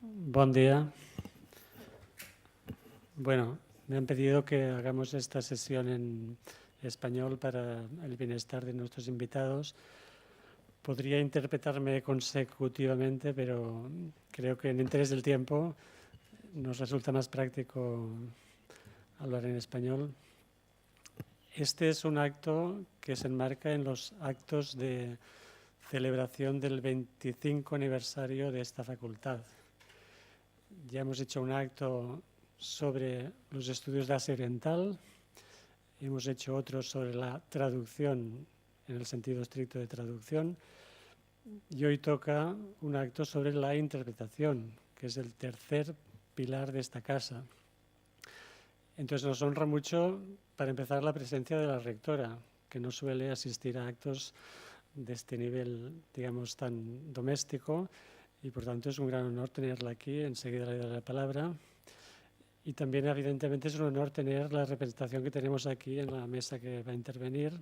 Buen día. Bueno, me han pedido que hagamos esta sesión en español para el bienestar de nuestros invitados. Podría interpretarme consecutivamente, pero creo que en interés del tiempo nos resulta más práctico hablar en español. Este es un acto que se enmarca en los actos de celebración del 25 aniversario de esta facultad. Ya hemos hecho un acto sobre los estudios de Asia Oriental, hemos hecho otro sobre la traducción, en el sentido estricto de traducción, y hoy toca un acto sobre la interpretación, que es el tercer pilar de esta casa. Entonces nos honra mucho, para empezar, la presencia de la rectora, que no suele asistir a actos de este nivel, digamos, tan doméstico, y por tanto es un gran honor tenerla aquí. Enseguida le daré la palabra. Y también, evidentemente, es un honor tener la representación que tenemos aquí en la mesa que va a intervenir,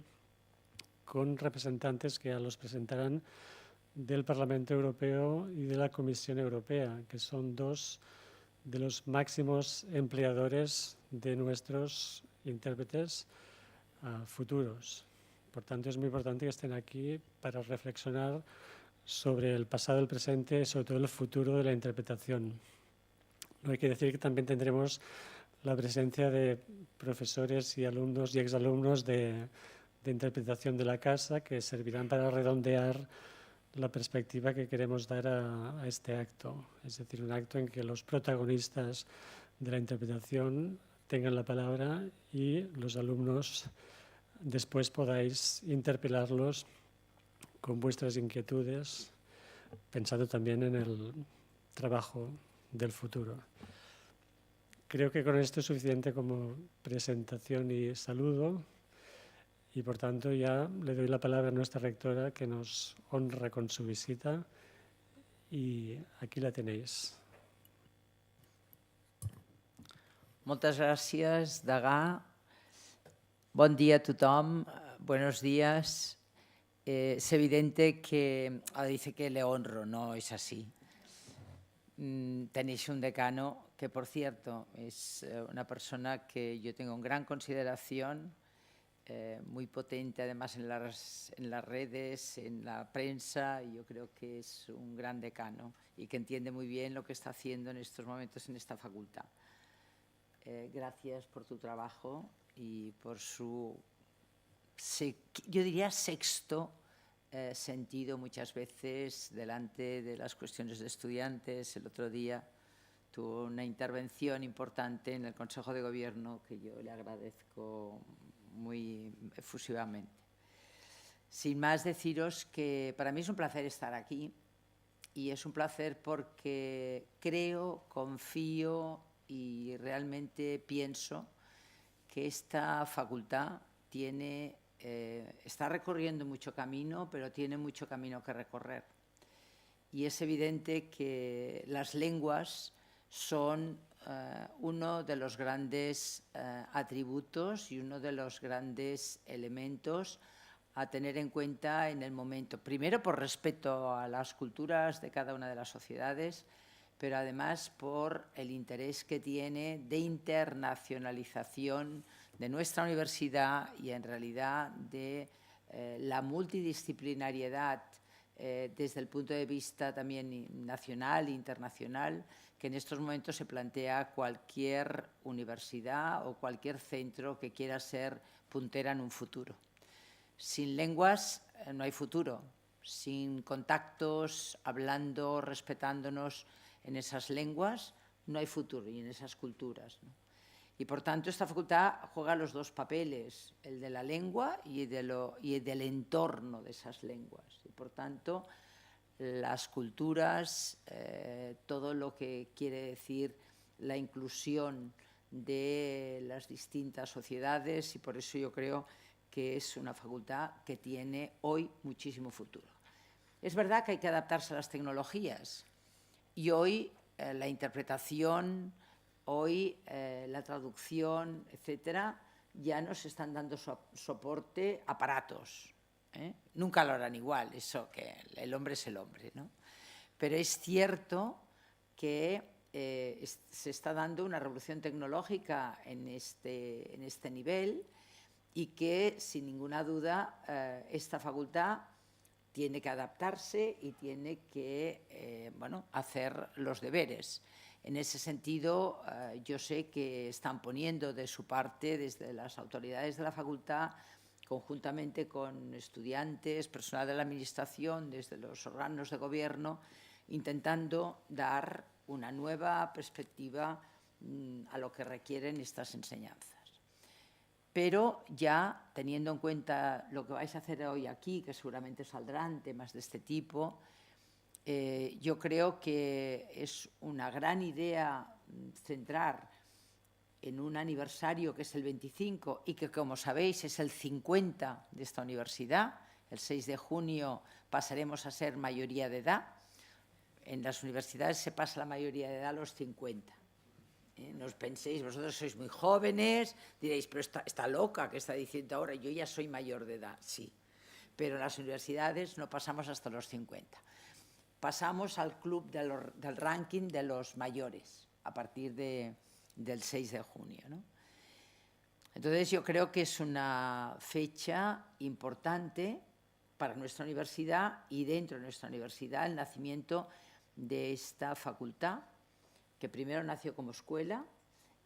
con representantes que ya los presentarán del Parlamento Europeo y de la Comisión Europea, que son dos de los máximos empleadores de nuestros intérpretes futuros. Por tanto, es muy importante que estén aquí para reflexionar sobre el pasado, el presente y sobre todo el futuro de la interpretación. No hay que decir que también tendremos la presencia de profesores y alumnos y exalumnos de interpretación de la casa, que servirán para redondear la perspectiva que queremos dar a este acto. Es decir, un acto en que los protagonistas de la interpretación tengan la palabra y los alumnos después podáis interpelarlos con vuestras inquietudes, pensando también en el trabajo del futuro. Creo que con esto es suficiente como presentación y saludo, y por tanto ya le doy la palabra a nuestra rectora, que nos honra con su visita, y aquí la tenéis. Moltes gràcies, Degà. Bon dia a tothom, buenos días. Es evidente que dice que le honro, no es así. Tenéis un decano que, por cierto, es una persona que yo tengo en gran consideración, muy potente además en las redes, en la prensa, y yo creo que es un gran decano y que entiende muy bien lo que está haciendo en estos momentos en esta facultad. Gracias por tu trabajo y por su, yo diría, sexto sentido muchas veces delante de las cuestiones de estudiantes. El otro día tuvo una intervención importante en el Consejo de Gobierno que yo le agradezco muy efusivamente. Sin más, deciros que para mí es un placer estar aquí, y es un placer porque creo, confío y realmente pienso que esta facultad está recorriendo mucho camino, pero tiene mucho camino que recorrer. Y es evidente que las lenguas son uno de los grandes atributos y uno de los grandes elementos a tener en cuenta en el momento. Primero, por respeto a las culturas de cada una de las sociedades, pero además por el interés que tiene de internacionalización de nuestra universidad y, en realidad, de la multidisciplinariedad desde el punto de vista también nacional e internacional, que en estos momentos se plantea cualquier universidad o cualquier centro que quiera ser puntera en un futuro. Sin lenguas no hay futuro. Sin contactos, hablando, respetándonos en esas lenguas, no hay futuro, y en esas culturas, ¿no? Y por tanto esta facultad juega los dos papeles, el de la lengua y del entorno de esas lenguas. Y por tanto las culturas, todo lo que quiere decir la inclusión de las distintas sociedades, y por eso yo creo que es una facultad que tiene hoy muchísimo futuro. Es verdad que hay que adaptarse a las tecnologías, y hoy la interpretación, hoy la traducción, etcétera, ya nos están dando soporte aparatos. Nunca lo harán igual, eso, que el hombre es el hombre, ¿no? Pero es cierto que se está dando una revolución tecnológica en este nivel y que, sin ninguna duda, esta facultad tiene que adaptarse y tiene que hacer los deberes. En ese sentido, yo sé que están poniendo de su parte desde las autoridades de la facultad, conjuntamente con estudiantes, personal de la administración, desde los órganos de gobierno, intentando dar una nueva perspectiva a lo que requieren estas enseñanzas. Pero ya teniendo en cuenta lo que vais a hacer hoy aquí, que seguramente saldrán temas de este tipo, yo creo que es una gran idea centrar en un aniversario que es el 25 y que, como sabéis, es el 50 de esta universidad. El 6 de junio pasaremos a ser mayoría de edad. En las universidades se pasa la mayoría de edad a los 50. No os penséis, vosotros sois muy jóvenes, diréis, pero está loca, ¿qué está diciendo ahora? Yo ya soy mayor de edad, sí. Pero en las universidades no pasamos hasta los 50. Pasamos al club del ranking de los mayores a partir del 6 de junio, ¿no? Entonces, yo creo que es una fecha importante para nuestra universidad y dentro de nuestra universidad el nacimiento de esta facultad, que primero nació como escuela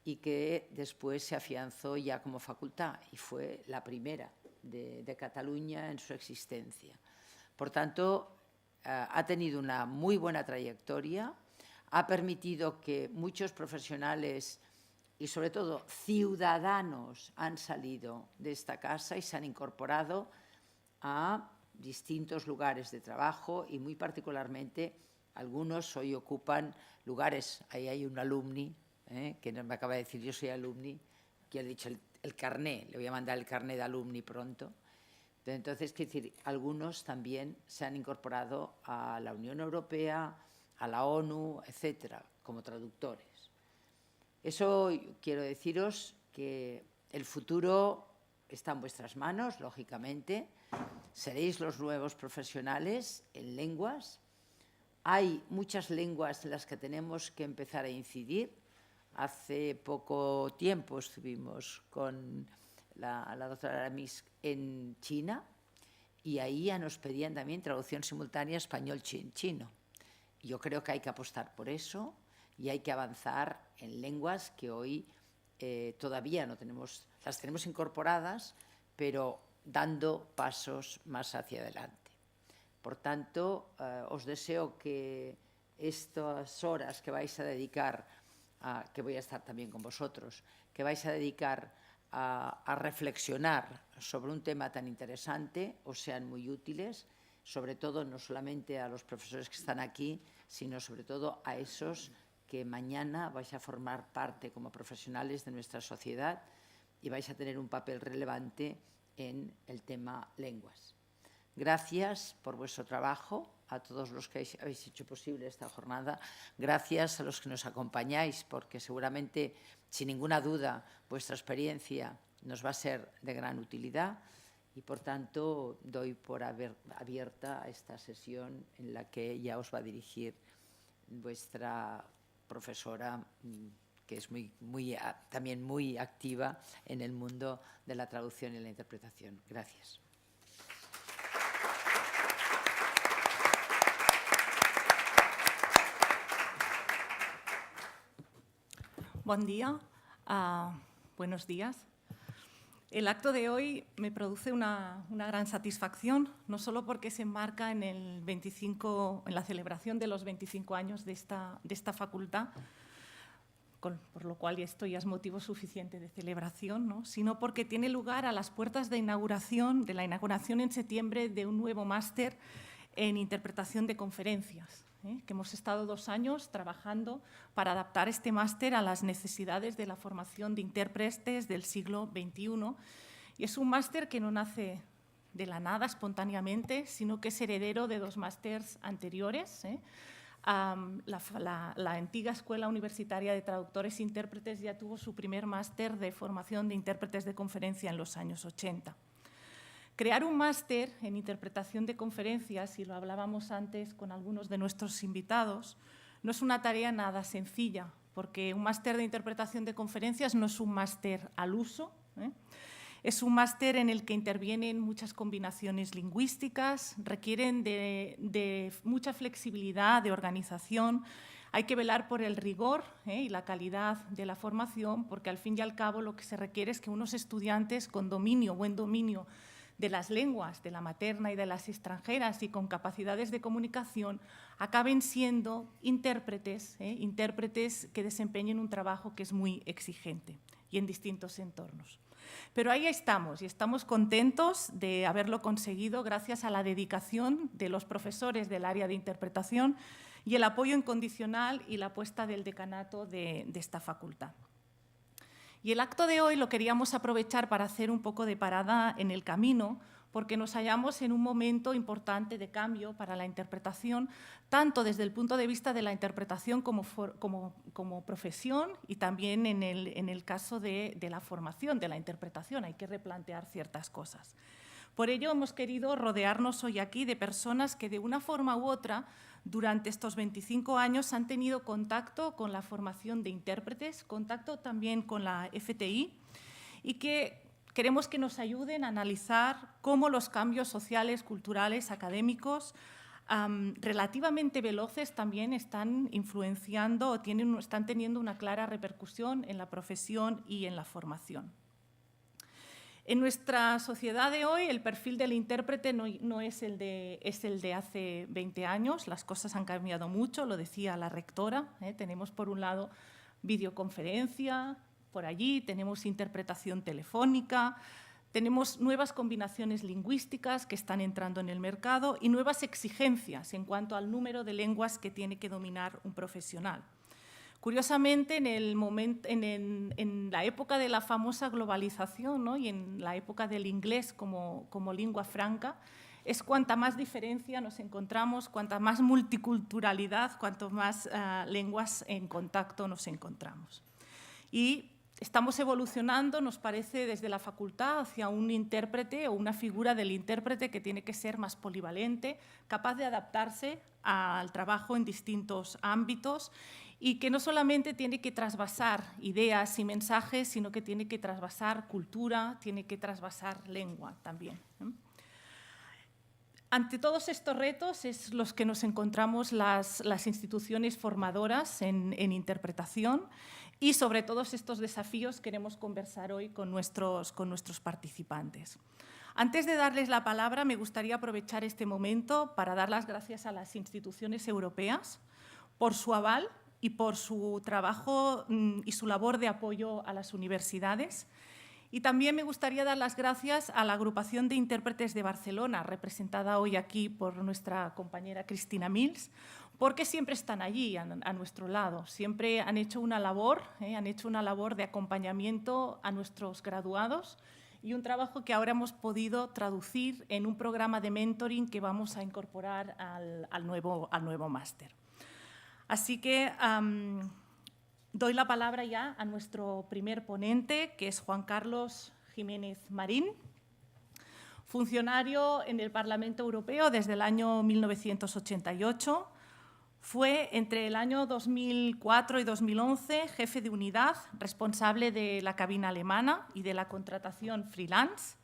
y que después se afianzó ya como facultad y fue la primera de Cataluña en su existencia. Por tanto, ha tenido una muy buena trayectoria, ha permitido que muchos profesionales y sobre todo ciudadanos han salido de esta casa y se han incorporado a distintos lugares de trabajo y muy particularmente algunos hoy ocupan lugares. Ahí hay un alumni que me acaba de decir, yo soy alumni, que ha dicho el carné, le voy a mandar el carné de alumni pronto. Entonces, quiero decir, algunos también se han incorporado a la Unión Europea, a la ONU, etcétera, como traductores. Eso quiero deciros que el futuro está en vuestras manos, lógicamente. Seréis los nuevos profesionales en lenguas. Hay muchas lenguas en las que tenemos que empezar a incidir. Hace poco tiempo estuvimos con la doctora Aramis en China y ahí ya nos pedían también traducción simultánea español-chino. Yo creo que hay que apostar por eso y hay que avanzar en lenguas que hoy todavía no tenemos, las tenemos incorporadas, pero dando pasos más hacia adelante. Por tanto, os deseo que estas horas que vais a dedicar, que voy a estar también con vosotros, que vais a dedicar a reflexionar sobre un tema tan interesante, os sean muy útiles, sobre todo no solamente a los profesores que están aquí, sino sobre todo a esos que mañana vais a formar parte como profesionales de nuestra sociedad y vais a tener un papel relevante en el tema lenguas. Gracias por vuestro trabajo, a todos los que habéis hecho posible esta jornada. Gracias a los que nos acompañáis, porque seguramente, sin ninguna duda, vuestra experiencia nos va a ser de gran utilidad y, por tanto, doy por abierta esta sesión en la que ya os va a dirigir vuestra profesora, que es también muy activa en el mundo de la traducción y la interpretación. Gracias. Buen día, buenos días. El acto de hoy me produce una gran satisfacción, no solo porque se enmarca en la celebración de los 25 años de esta facultad, por lo cual esto ya es motivo suficiente de celebración, ¿no? Sino porque tiene lugar a las puertas de la inauguración en septiembre de un nuevo máster en interpretación de conferencias, que hemos estado 2 años trabajando para adaptar este máster a las necesidades de la formación de intérpretes del siglo XXI. Y es un máster que no nace de la nada, espontáneamente, sino que es heredero de 2 másters anteriores. La antigua Escuela Universitaria de Traductores e Intérpretes ya tuvo su primer máster de formación de intérpretes de conferencia en los años 80. Crear un máster en interpretación de conferencias, y lo hablábamos antes con algunos de nuestros invitados, no es una tarea nada sencilla, porque un máster de interpretación de conferencias no es un máster al uso, es un máster en el que intervienen muchas combinaciones lingüísticas, requieren de mucha flexibilidad, de organización. Hay que velar por el rigor y la calidad de la formación, porque al fin y al cabo lo que se requiere es que unos estudiantes con buen dominio de las lenguas, de la materna y de las extranjeras y con capacidades de comunicación, acaben siendo intérpretes que desempeñen un trabajo que es muy exigente y en distintos entornos. Pero ahí estamos y estamos contentos de haberlo conseguido gracias a la dedicación de los profesores del área de interpretación y el apoyo incondicional y la apuesta del decanato de esta facultad. Y el acto de hoy lo queríamos aprovechar para hacer un poco de parada en el camino, porque nos hallamos en un momento importante de cambio para la interpretación, tanto desde el punto de vista de la interpretación como profesión y también en el caso de la formación de la interpretación. Hay que replantear ciertas cosas. Por ello, hemos querido rodearnos hoy aquí de personas que, de una forma u otra, durante estos 25 años han tenido contacto con la formación de intérpretes, contacto también con la FTI, y que queremos que nos ayuden a analizar cómo los cambios sociales, culturales, académicos, relativamente veloces también están influenciando o están teniendo una clara repercusión en la profesión y en la formación. En nuestra sociedad de hoy, el perfil del intérprete no es el de hace 20 años. Las cosas han cambiado mucho, lo decía la rectora. Tenemos, por un lado, videoconferencia, por allí tenemos interpretación telefónica, tenemos nuevas combinaciones lingüísticas que están entrando en el mercado y nuevas exigencias en cuanto al número de lenguas que tiene que dominar un profesional. Curiosamente, en la época de la famosa globalización, ¿no?, y en la época del inglés como lengua franca, es cuanta más diferencia nos encontramos, cuanta más multiculturalidad, cuanto más lenguas en contacto nos encontramos. Y estamos evolucionando, nos parece, desde la facultad hacia un intérprete o una figura del intérprete que tiene que ser más polivalente, capaz de adaptarse al trabajo en distintos ámbitos y que no solamente tiene que trasvasar ideas y mensajes, sino que tiene que trasvasar cultura, tiene que trasvasar lengua también. Ante todos estos retos es los que nos encontramos las instituciones formadoras en interpretación, y sobre todos estos desafíos queremos conversar hoy con nuestros participantes. Antes de darles la palabra, me gustaría aprovechar este momento para dar las gracias a las instituciones europeas por su aval y por su trabajo y su labor de apoyo a las universidades. Y también me gustaría dar las gracias a la Agrupación de Intérpretes de Barcelona, representada hoy aquí por nuestra compañera Cristina Mills, porque siempre están allí, a nuestro lado. Siempre han hecho una labor de acompañamiento a nuestros graduados y un trabajo que ahora hemos podido traducir en un programa de mentoring que vamos a incorporar al nuevo máster. Así que doy la palabra ya a nuestro primer ponente, que es Juan Carlos Jiménez Marín, funcionario en el Parlamento Europeo desde el año 1988. Fue entre el año 2004 y 2011 jefe de unidad, responsable de la cabina alemana y de la contratación freelance.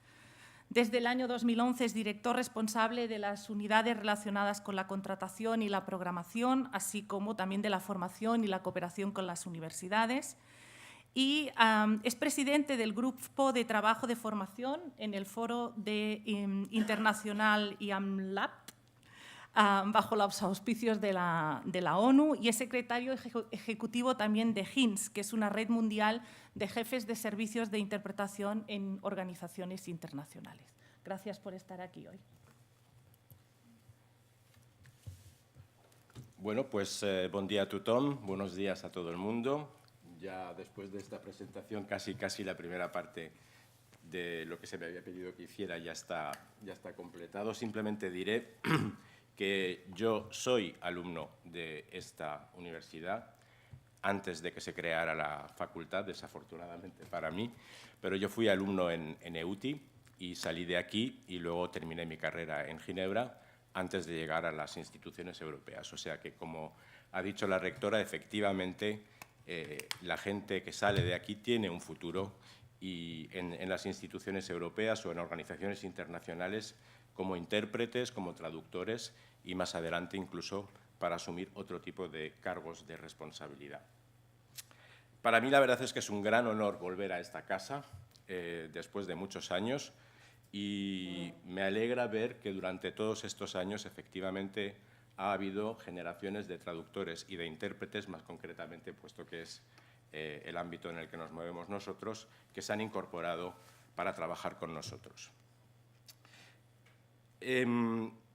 Desde el año 2011 es director responsable de las unidades relacionadas con la contratación y la programación, así como también de la formación y la cooperación con las universidades. Y es presidente del Grupo de Trabajo de Formación en el Foro Internacional IAMLab, bajo los auspicios de la ONU, y es secretario ejecutivo también de HINS, que es una red mundial de jefes de servicios de interpretación en organizaciones internacionales. Gracias por estar aquí hoy. Bueno, pues buen día a tothom, buenos días a todo el mundo. Ya después de esta presentación, casi la primera parte de lo que se me había pedido que hiciera ya está completado. Simplemente diré que yo soy alumno de esta universidad antes de que se creara la facultad, desafortunadamente para mí, pero yo fui alumno en EUTI y salí de aquí y luego terminé mi carrera en Ginebra antes de llegar a las instituciones europeas. O sea que como ha dicho la rectora, efectivamente, la gente que sale de aquí tiene un futuro y en las instituciones europeas o en organizaciones internacionales como intérpretes, como traductores y más adelante incluso para asumir otro tipo de cargos de responsabilidad. Para mí la verdad es que es un gran honor volver a esta casa después de muchos años y me alegra ver que durante todos estos años efectivamente ha habido generaciones de traductores y de intérpretes, más concretamente, puesto que es el ámbito en el que nos movemos nosotros, que se han incorporado para trabajar con nosotros.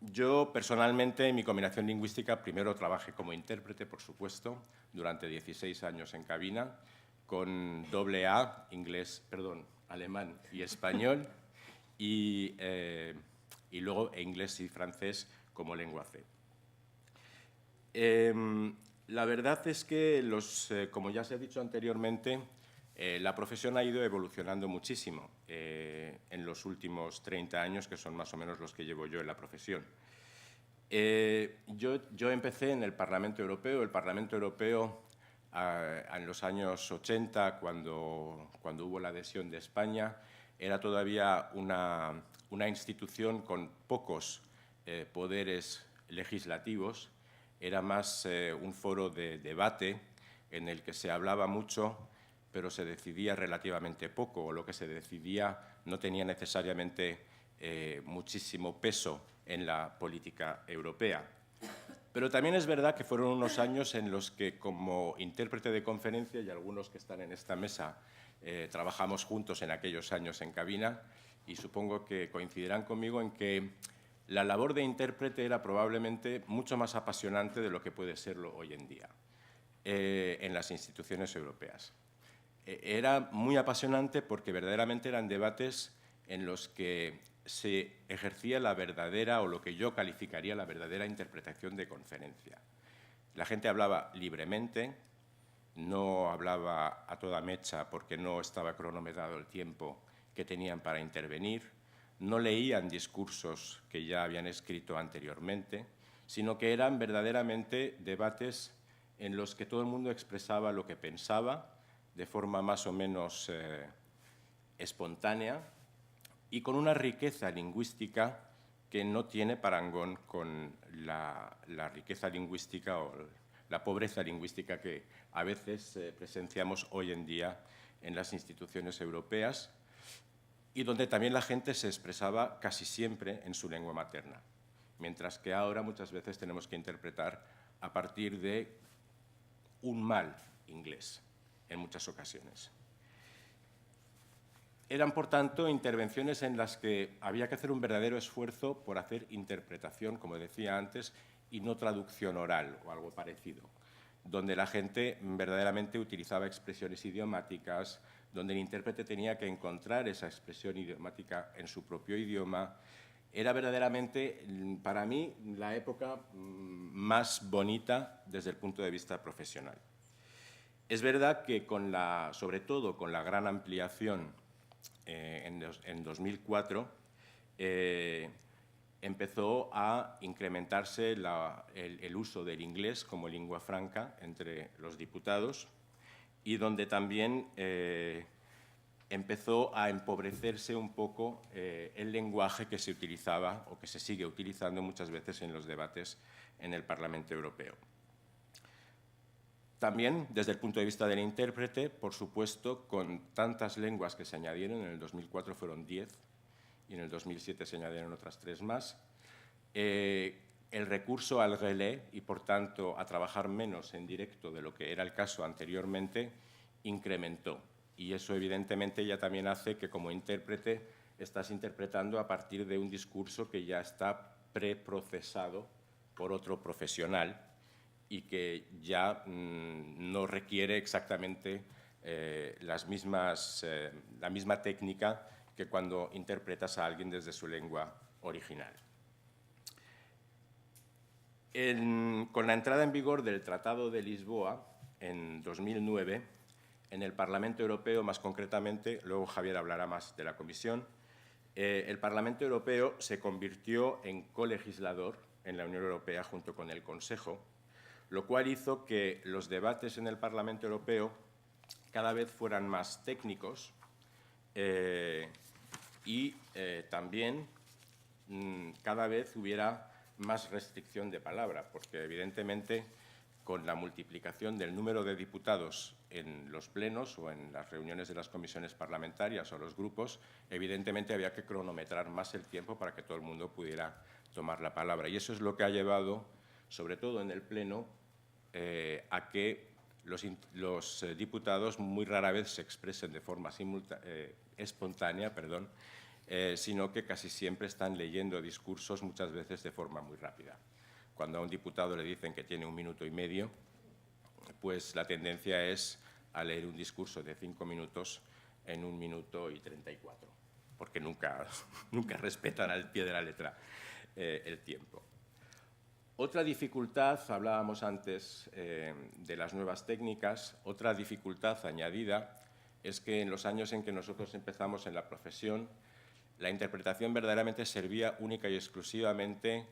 Yo, personalmente, en mi combinación lingüística, primero trabajé como intérprete, por supuesto, durante 16 años en cabina, con AA, alemán y español, y luego inglés y francés como lengua C. La verdad es que, como ya se ha dicho anteriormente, la profesión ha ido evolucionando muchísimo en los últimos 30 años, que son más o menos los que llevo yo en la profesión. Yo empecé en el Parlamento Europeo. El Parlamento Europeo, en los años 80, cuando hubo la adhesión de España, era todavía una institución con pocos poderes legislativos. Era más un foro de debate en el que se hablaba mucho, pero se decidía relativamente poco, o lo que se decidía no tenía necesariamente muchísimo peso en la política europea. Pero también es verdad que fueron unos años en los que, como intérprete de conferencia, y algunos que están en esta mesa trabajamos juntos en aquellos años en cabina, y supongo que coincidirán conmigo en que la labor de intérprete era probablemente mucho más apasionante de lo que puede serlo hoy en día en las instituciones europeas. Era muy apasionante porque verdaderamente eran debates en los que se ejercía la verdadera, o lo que yo calificaría la verdadera interpretación de conferencia. La gente hablaba libremente, no hablaba a toda mecha porque no estaba cronometrado el tiempo que tenían para intervenir, no leían discursos que ya habían escrito anteriormente, sino que eran verdaderamente debates en los que todo el mundo expresaba lo que pensaba de forma más o menos espontánea y con una riqueza lingüística que no tiene parangón con la riqueza lingüística o la pobreza lingüística que a veces presenciamos hoy en día en las instituciones europeas, y donde también la gente se expresaba casi siempre en su lengua materna, mientras que ahora muchas veces tenemos que interpretar a partir de un mal inglés en muchas ocasiones. Eran, por tanto, intervenciones en las que había que hacer un verdadero esfuerzo por hacer interpretación, como decía antes, y no traducción oral o algo parecido, donde la gente verdaderamente utilizaba expresiones idiomáticas, donde el intérprete tenía que encontrar esa expresión idiomática en su propio idioma. Era verdaderamente, para mí, la época más bonita desde el punto de vista profesional. Es verdad que, sobre todo con la gran ampliación en 2004, empezó a incrementarse el uso del inglés como lengua franca entre los diputados, y donde también empezó a empobrecerse un poco el lenguaje que se utilizaba o que se sigue utilizando muchas veces en los debates en el Parlamento Europeo. También, desde el punto de vista del intérprete, por supuesto, con tantas lenguas que se añadieron, en el 2004 fueron 10 y en el 2007 se añadieron otras 3 más, el recurso al relais y, por tanto, a trabajar menos en directo de lo que era el caso anteriormente, incrementó. Y eso, evidentemente, ya también hace que, como intérprete, estás interpretando a partir de un discurso que ya está preprocesado por otro profesional y que ya no requiere exactamente la misma técnica que cuando interpretas a alguien desde su lengua original. Con la entrada en vigor del Tratado de Lisboa en 2009, en el Parlamento Europeo, más concretamente, luego Javier hablará más de la Comisión, el Parlamento Europeo se convirtió en colegislador en la Unión Europea junto con el Consejo, lo cual hizo que los debates en el Parlamento Europeo cada vez fueran más técnicos y también cada vez hubiera más restricción de palabra, porque evidentemente con la multiplicación del número de diputados en los plenos o en las reuniones de las comisiones parlamentarias o los grupos, evidentemente había que cronometrar más el tiempo para que todo el mundo pudiera tomar la palabra. Y eso es lo que ha llevado, sobre todo en el pleno, a que los diputados muy rara vez se expresen de forma espontánea, sino que casi siempre están leyendo discursos, muchas veces de forma muy rápida. Cuando a un diputado le dicen que tiene 1 minuto y medio, pues la tendencia es a leer un discurso de 5 minutos en 1 minuto y 34, porque nunca respetan al pie de la letra el tiempo. Otra dificultad, hablábamos antes de las nuevas técnicas, otra dificultad añadida es que en los años en que nosotros empezamos en la profesión, la interpretación verdaderamente servía única y exclusivamente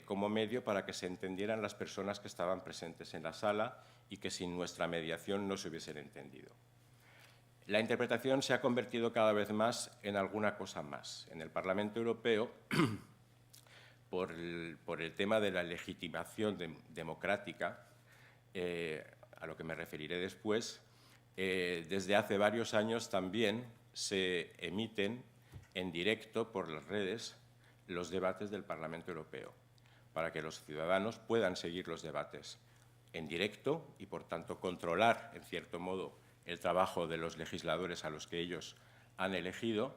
como medio para que se entendieran las personas que estaban presentes en la sala y que sin nuestra mediación no se hubiesen entendido. La interpretación se ha convertido cada vez más en alguna cosa más. En el Parlamento Europeo, por el tema de la legitimación democrática, a lo que me referiré después, desde hace varios años también se emiten en directo por las redes los debates del Parlamento Europeo, para que los ciudadanos puedan seguir los debates en directo y, por tanto, controlar, en cierto modo, el trabajo de los legisladores a los que ellos han elegido,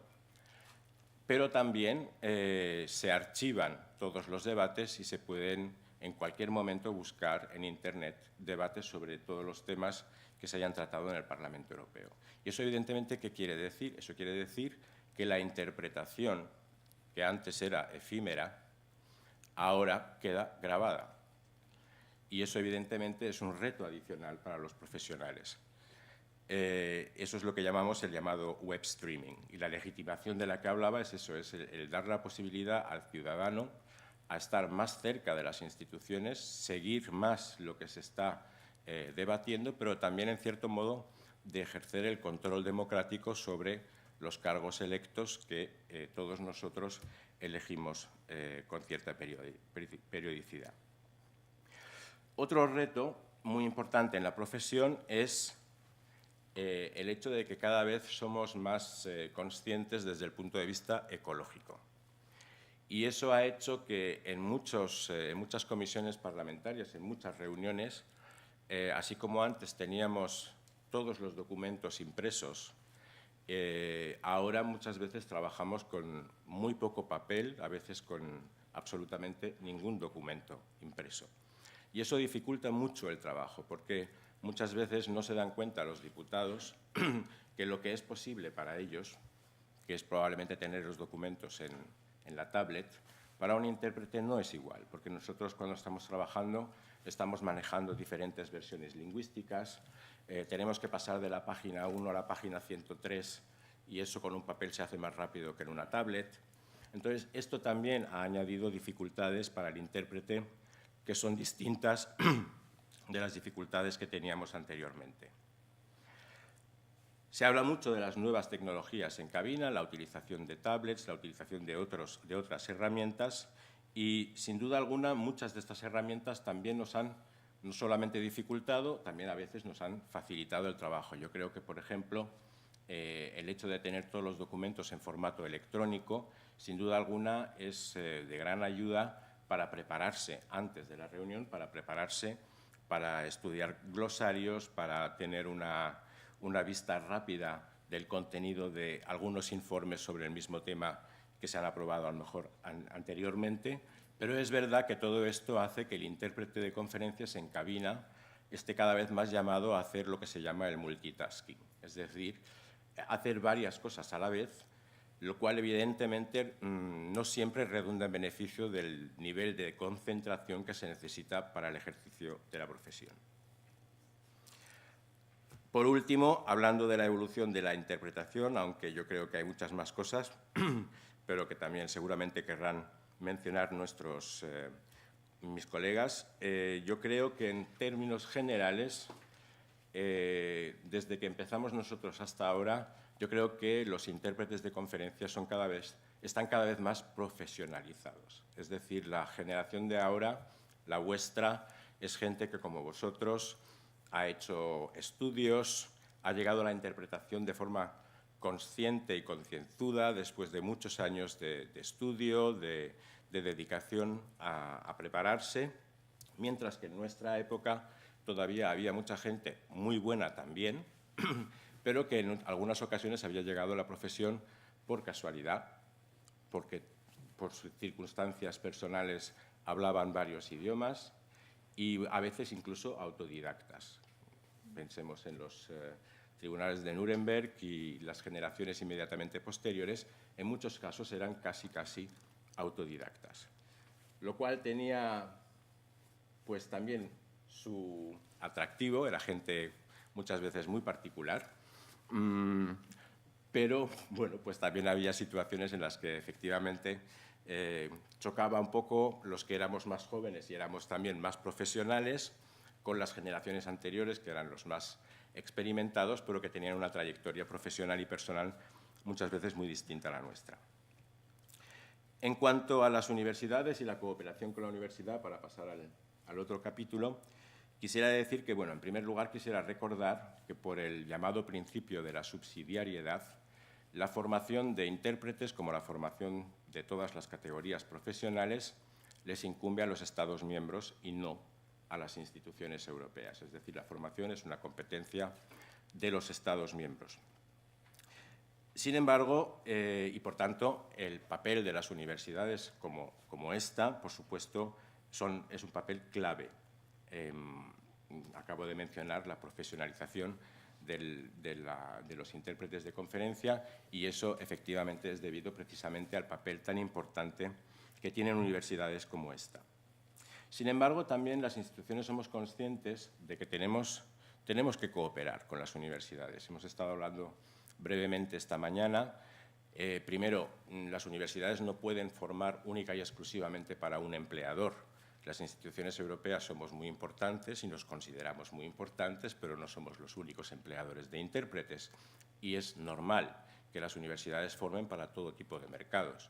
pero también se archivan todos los debates y se pueden en cualquier momento buscar en Internet debates sobre todos los temas que se hayan tratado en el Parlamento Europeo. Y eso, evidentemente, ¿qué quiere decir? Eso quiere decir que la interpretación, que antes era efímera, ahora queda grabada. Y eso, evidentemente, es un reto adicional para los profesionales. Eso es lo que llamamos el llamado web streaming. Y la legitimación de la que hablaba es eso, es el dar la posibilidad al ciudadano a estar más cerca de las instituciones, seguir más lo que se está debatiendo, pero también, en cierto modo, de ejercer el control democrático sobre los cargos electos que todos nosotros elegimos con cierta periodicidad. Otro reto muy importante en la profesión es el hecho de que cada vez somos más conscientes desde el punto de vista ecológico. Y eso ha hecho que en muchas comisiones parlamentarias, en muchas reuniones, así como antes teníamos todos los documentos impresos, ahora muchas veces trabajamos con muy poco papel, a veces con absolutamente ningún documento impreso. Y eso dificulta mucho el trabajo, porque muchas veces no se dan cuenta los diputados que lo que es posible para ellos, que es probablemente tener los documentos en la tablet, para un intérprete no es igual, porque nosotros cuando estamos trabajando estamos manejando diferentes versiones lingüísticas, tenemos que pasar de la página 1 a la página 103 y eso con un papel se hace más rápido que en una tablet. Entonces, esto también ha añadido dificultades para el intérprete que son distintas de las dificultades que teníamos anteriormente. Se habla mucho de las nuevas tecnologías en cabina, la utilización de tablets, la utilización de otras herramientas y, sin duda alguna, muchas de estas herramientas también nos han no solamente dificultado, también a veces nos han facilitado el trabajo. Yo creo que, por ejemplo, el hecho de tener todos los documentos en formato electrónico, sin duda alguna, es de gran ayuda para prepararse antes de la reunión, para prepararse para estudiar glosarios, para tener una vista rápida del contenido de algunos informes sobre el mismo tema que se han aprobado a lo mejor anteriormente, pero es verdad que todo esto hace que el intérprete de conferencias en cabina esté cada vez más llamado a hacer lo que se llama el multitasking, es decir, hacer varias cosas a la vez, lo cual evidentemente no siempre redunda en beneficio del nivel de concentración que se necesita para el ejercicio de la profesión. Por último, hablando de la evolución de la interpretación, aunque yo creo que hay muchas más cosas, pero que también seguramente querrán mencionar nuestros mis colegas, yo creo que en términos generales, desde que empezamos nosotros hasta ahora, yo creo que los intérpretes de conferencias están cada vez más profesionalizados. Es decir, la generación de ahora, la vuestra, es gente que, como vosotros, ha hecho estudios, ha llegado a la interpretación de forma consciente y concienzuda después de muchos años de estudio, de dedicación a prepararse, mientras que en nuestra época todavía había mucha gente muy buena también, pero que en algunas ocasiones había llegado a la profesión por casualidad, porque por sus circunstancias personales hablaban varios idiomas y a veces incluso autodidactas. Pensemos en los tribunales de Nuremberg y las generaciones inmediatamente posteriores, en muchos casos eran casi autodidactas, lo cual tenía pues también su atractivo, era gente muchas veces muy particular, pero bueno, pues también había situaciones en las que efectivamente chocaba un poco los que éramos más jóvenes y éramos también más profesionales con las generaciones anteriores, que eran los más experimentados, pero que tenían una trayectoria profesional y personal muchas veces muy distinta a la nuestra. En cuanto a las universidades y la cooperación con la universidad, para pasar al otro capítulo, quisiera decir que, bueno, en primer lugar quisiera recordar que por el llamado principio de la subsidiariedad, la formación de intérpretes, como la formación de todas las categorías profesionales, les incumbe a los Estados miembros y no a las instituciones europeas. Es decir, la formación es una competencia de los Estados miembros. Sin embargo, y por tanto, el papel de las universidades como esta, por supuesto, es un papel clave. Acabo de mencionar la profesionalización de los intérpretes de conferencia y eso efectivamente es debido precisamente al papel tan importante que tienen universidades como esta. Sin embargo, también las instituciones somos conscientes de que tenemos que cooperar con las universidades. Hemos estado hablando brevemente esta mañana. Primero, las universidades no pueden formar única y exclusivamente para un empleador. Las instituciones europeas somos muy importantes y nos consideramos muy importantes, pero no somos los únicos empleadores de intérpretes. Y es normal que las universidades formen para todo tipo de mercados.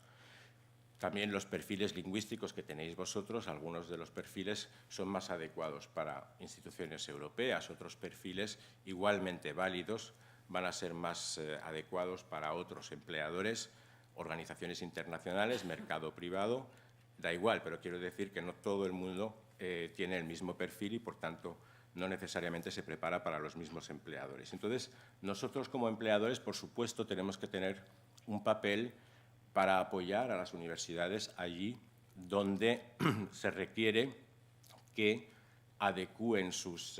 También los perfiles lingüísticos que tenéis vosotros, algunos de los perfiles son más adecuados para instituciones europeas, otros perfiles igualmente válidos van a ser más adecuados para otros empleadores, organizaciones internacionales, mercado privado, da igual, pero quiero decir que no todo el mundo tiene el mismo perfil y, por tanto, no necesariamente se prepara para los mismos empleadores. Entonces, nosotros como empleadores, por supuesto, tenemos que tener un papel para apoyar a las universidades allí donde se requiere que adecúen sus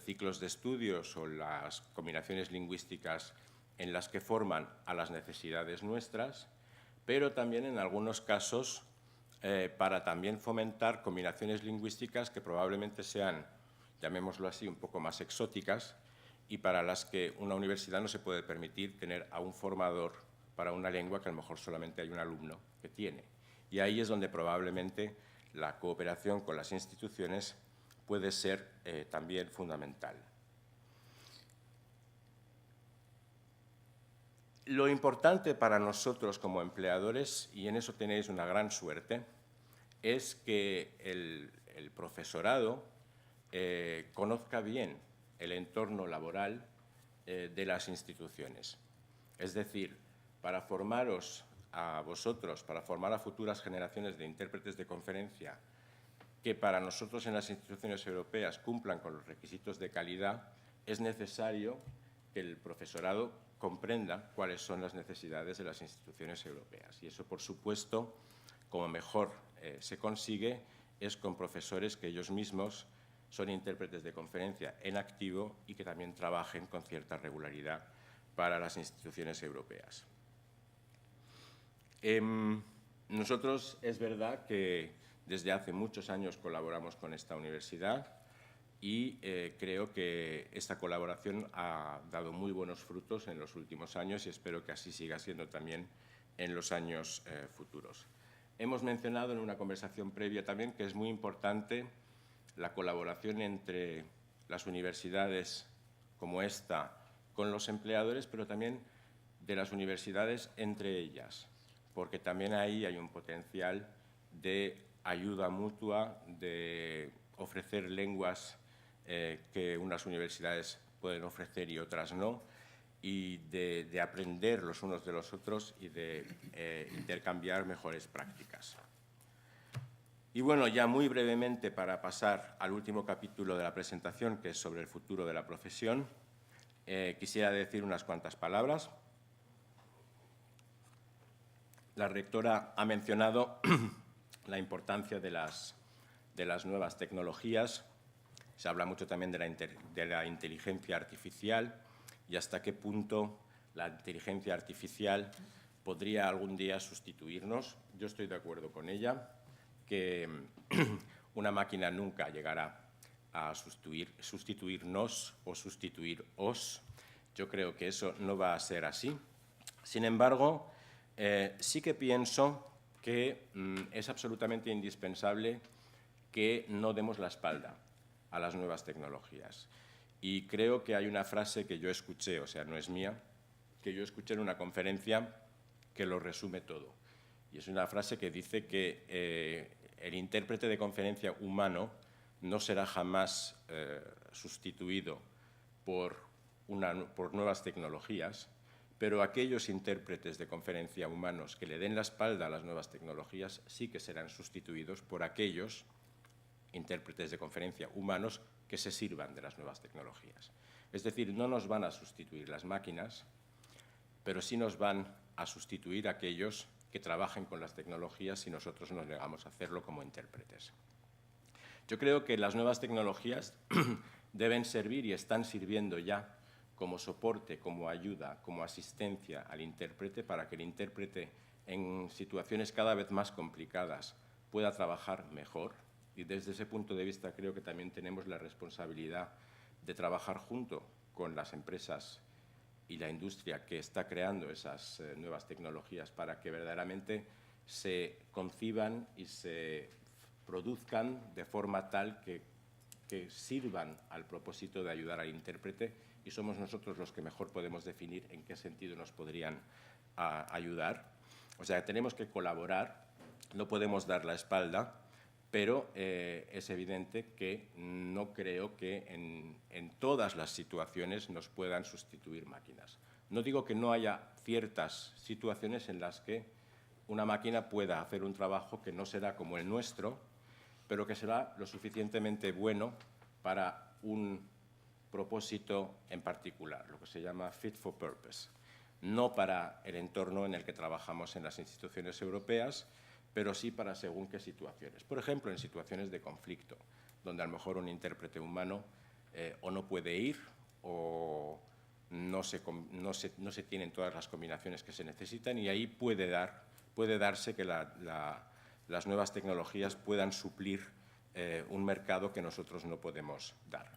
ciclos de estudios o las combinaciones lingüísticas en las que forman a las necesidades nuestras, pero también en algunos casos para también fomentar combinaciones lingüísticas que probablemente sean, llamémoslo así, un poco más exóticas y para las que una universidad no se puede permitir tener a un formador para una lengua que a lo mejor solamente hay un alumno que tiene. Y ahí es donde probablemente la cooperación con las instituciones puede ser también fundamental. Lo importante para nosotros como empleadores, y en eso tenéis una gran suerte, es que el profesorado conozca bien el entorno laboral de las instituciones. Es decir, para formaros a vosotros, para formar a futuras generaciones de intérpretes de conferencia que para nosotros en las instituciones europeas cumplan con los requisitos de calidad, es necesario que el profesorado comprenda cuáles son las necesidades de las instituciones europeas. Y eso, por supuesto, como mejor se consigue, es con profesores que ellos mismos son intérpretes de conferencia en activo y que también trabajen con cierta regularidad para las instituciones europeas. Nosotros es verdad que desde hace muchos años colaboramos con esta universidad y creo que esta colaboración ha dado muy buenos frutos en los últimos años y espero que así siga siendo también en los años futuros. Hemos mencionado en una conversación previa también que es muy importante la colaboración entre las universidades como esta con los empleadores, pero también de las universidades entre ellas, porque también ahí hay un potencial de ayuda mutua, de ofrecer lenguas que unas universidades pueden ofrecer y otras no, y de aprender los unos de los otros y de intercambiar mejores prácticas. Y bueno, ya muy brevemente, para pasar al último capítulo de la presentación, que es sobre el futuro de la profesión, quisiera decir unas cuantas palabras. La rectora ha mencionado la importancia de las nuevas tecnologías. Se habla mucho también de la inteligencia artificial y hasta qué punto la inteligencia artificial podría algún día sustituirnos. Yo estoy de acuerdo con ella, que una máquina nunca llegará a sustituirnos o sustituiros. Yo creo que eso no va a ser así. Sin embargo, sí que pienso que es absolutamente indispensable que no demos la espalda a las nuevas tecnologías. Y creo que hay una frase que yo escuché, o sea, no es mía, que yo escuché en una conferencia que lo resume todo. Y es una frase que dice que el intérprete de conferencia humano no será jamás sustituido por nuevas tecnologías, pero aquellos intérpretes de conferencia humanos que le den la espalda a las nuevas tecnologías sí que serán sustituidos por aquellos intérpretes de conferencia humanos que se sirvan de las nuevas tecnologías. Es decir, no nos van a sustituir las máquinas, pero sí nos van a sustituir aquellos que trabajen con las tecnologías si nosotros nos negamos a hacerlo como intérpretes. Yo creo que las nuevas tecnologías deben servir y están sirviendo ya como soporte, como ayuda, como asistencia al intérprete para que el intérprete en situaciones cada vez más complicadas pueda trabajar mejor. Y desde ese punto de vista creo que también tenemos la responsabilidad de trabajar junto con las empresas y la industria que está creando esas nuevas tecnologías para que verdaderamente se conciban y se produzcan de forma tal que sirvan al propósito de ayudar al intérprete, y somos nosotros los que mejor podemos definir en qué sentido nos podrían ayudar. O sea, tenemos que colaborar, no podemos dar la espalda, pero es evidente que no creo que en todas las situaciones nos puedan sustituir máquinas. No digo que no haya ciertas situaciones en las que una máquina pueda hacer un trabajo que no será como el nuestro, pero que será lo suficientemente bueno para un propósito en particular, lo que se llama fit for purpose. No para el entorno en el que trabajamos en las instituciones europeas, pero sí para según qué situaciones. Por ejemplo, en situaciones de conflicto, donde a lo mejor un intérprete humano o no puede ir o no se tienen todas las combinaciones que se necesitan, y ahí puede darse que las nuevas tecnologías puedan suplir un mercado que nosotros no podemos dar.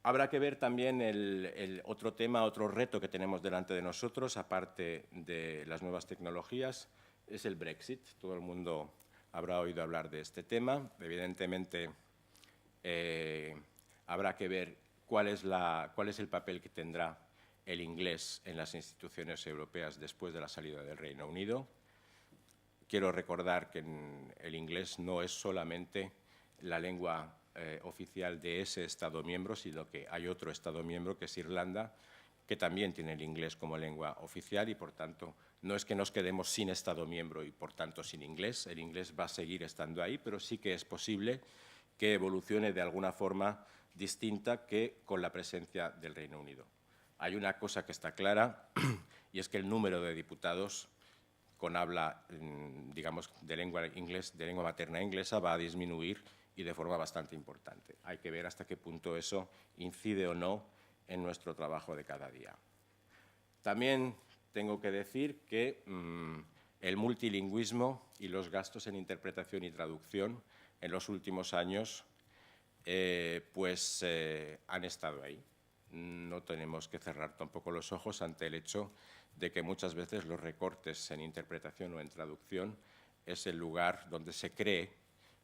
Habrá que ver también el otro tema, otro reto que tenemos delante de nosotros, aparte de las nuevas tecnologías, es el Brexit. Todo el mundo habrá oído hablar de este tema. Evidentemente, habrá que ver cuál es el papel que tendrá el inglés en las instituciones europeas después de la salida del Reino Unido. Quiero recordar que el inglés no es solamente la lengua oficial de ese Estado miembro, sino que hay otro Estado miembro, que es Irlanda, que también tiene el inglés como lengua oficial, y por tanto no es que nos quedemos sin Estado miembro y por tanto sin inglés. El inglés va a seguir estando ahí, pero sí que es posible que evolucione de alguna forma distinta que con la presencia del Reino Unido. Hay una cosa que está clara, y es que el número de diputados con habla, digamos, de lengua materna inglesa va a disminuir, y de forma bastante importante. Hay que ver hasta qué punto eso incide o no en nuestro trabajo de cada día. También tengo que decir que el multilingüismo y los gastos en interpretación y traducción en los últimos años han estado ahí. No tenemos que cerrar tampoco los ojos ante el hecho de que muchas veces los recortes en interpretación o en traducción es el lugar donde se cree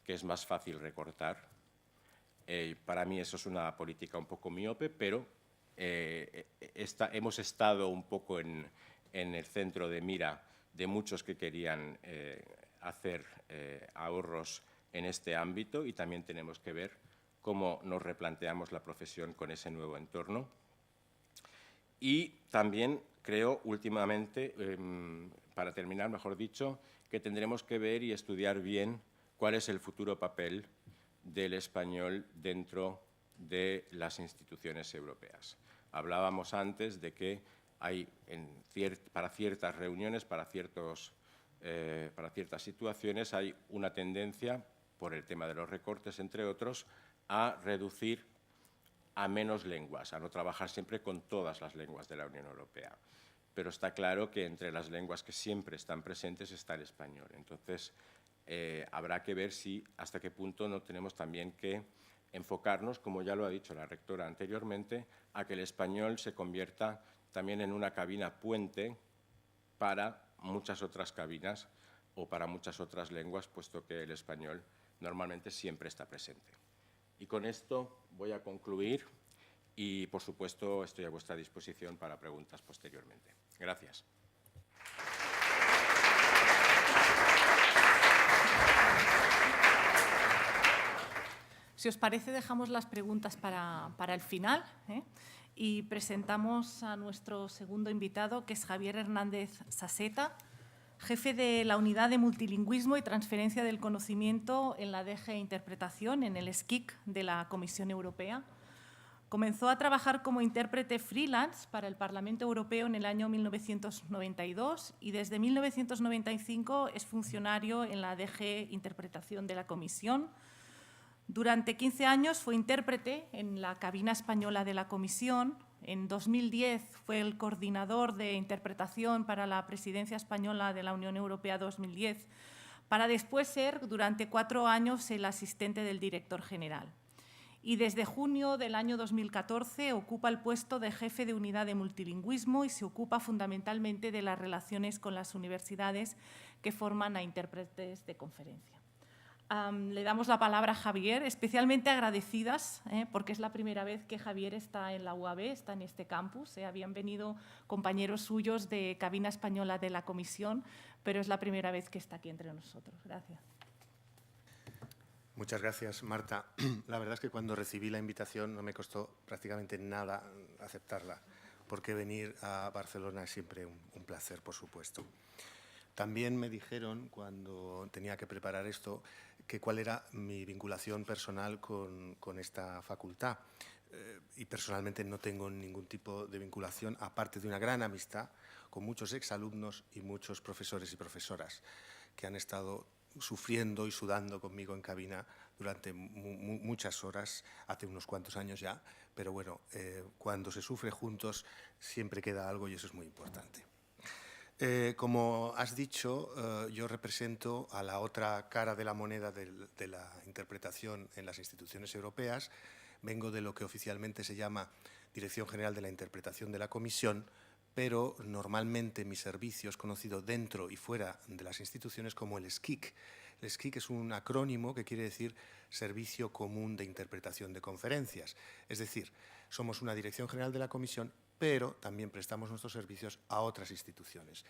que es más fácil recortar. Para mí eso es una política un poco miope, pero hemos estado un poco en el centro de mira de muchos que querían hacer ahorros en este ámbito, y también tenemos que ver cómo nos replanteamos la profesión con ese nuevo entorno. Y también creo, últimamente, para terminar, mejor dicho, que tendremos que ver y estudiar bien cuál es el futuro papel del español dentro de las instituciones europeas. Hablábamos antes de que hay para ciertas reuniones, para ciertas situaciones, hay una tendencia, por el tema de los recortes, entre otros, a reducir a menos lenguas, a no trabajar siempre con todas las lenguas de la Unión Europea. Pero está claro que entre las lenguas que siempre están presentes está el español. Entonces, habrá que ver hasta qué punto no tenemos también que enfocarnos, como ya lo ha dicho la rectora anteriormente, a que el español se convierta también en una cabina puente para muchas otras cabinas o para muchas otras lenguas, puesto que el español normalmente siempre está presente. Y con esto voy a concluir y, por supuesto, estoy a vuestra disposición para preguntas posteriormente. Gracias. Si os parece, dejamos las preguntas para el final, y presentamos a nuestro segundo invitado, que es Javier Hernández Saseta, jefe de la Unidad de Multilingüismo y Transferencia del Conocimiento en la DG Interpretación, en el SCIC de la Comisión Europea. Comenzó a trabajar como intérprete freelance para el Parlamento Europeo en el año 1992 y desde 1995 es funcionario en la DG Interpretación de la Comisión. Durante 15 años fue intérprete en la cabina española de la Comisión. En 2010 fue el coordinador de interpretación para la presidencia española de la Unión Europea 2010, para después ser durante 4 años el asistente del director general. Y desde junio del año 2014 ocupa el puesto de jefe de unidad de multilingüismo y se ocupa fundamentalmente de las relaciones con las universidades que forman a intérpretes de conferencia. Le damos la palabra a Javier, especialmente agradecidas, porque es la primera vez que Javier está en la UAB, está en este campus. Habían venido compañeros suyos de cabina española de la Comisión, pero es la primera vez que está aquí entre nosotros. Gracias. Muchas gracias, Marta. La verdad es que cuando recibí la invitación no me costó prácticamente nada aceptarla, porque venir a Barcelona es siempre un placer, por supuesto. También me dijeron, cuando tenía que preparar esto, que cuál era mi vinculación personal con esta facultad. Y personalmente no tengo ningún tipo de vinculación, aparte de una gran amistad con muchos exalumnos y muchos profesores y profesoras que han estado sufriendo y sudando conmigo en cabina durante muchas horas, hace unos cuantos años ya, pero bueno, cuando se sufre juntos siempre queda algo y eso es muy importante. Como has dicho, yo represento a la otra cara de la moneda de la interpretación en las instituciones europeas. Vengo de lo que oficialmente se llama Dirección General de la Interpretación de la Comisión, pero normalmente mi servicio es conocido dentro y fuera de las instituciones como el SCIC. El SCIC es un acrónimo que quiere decir Servicio Común de Interpretación de Conferencias. Es decir, somos una Dirección General de la Comisión, pero también prestamos nuestros servicios a otras instituciones.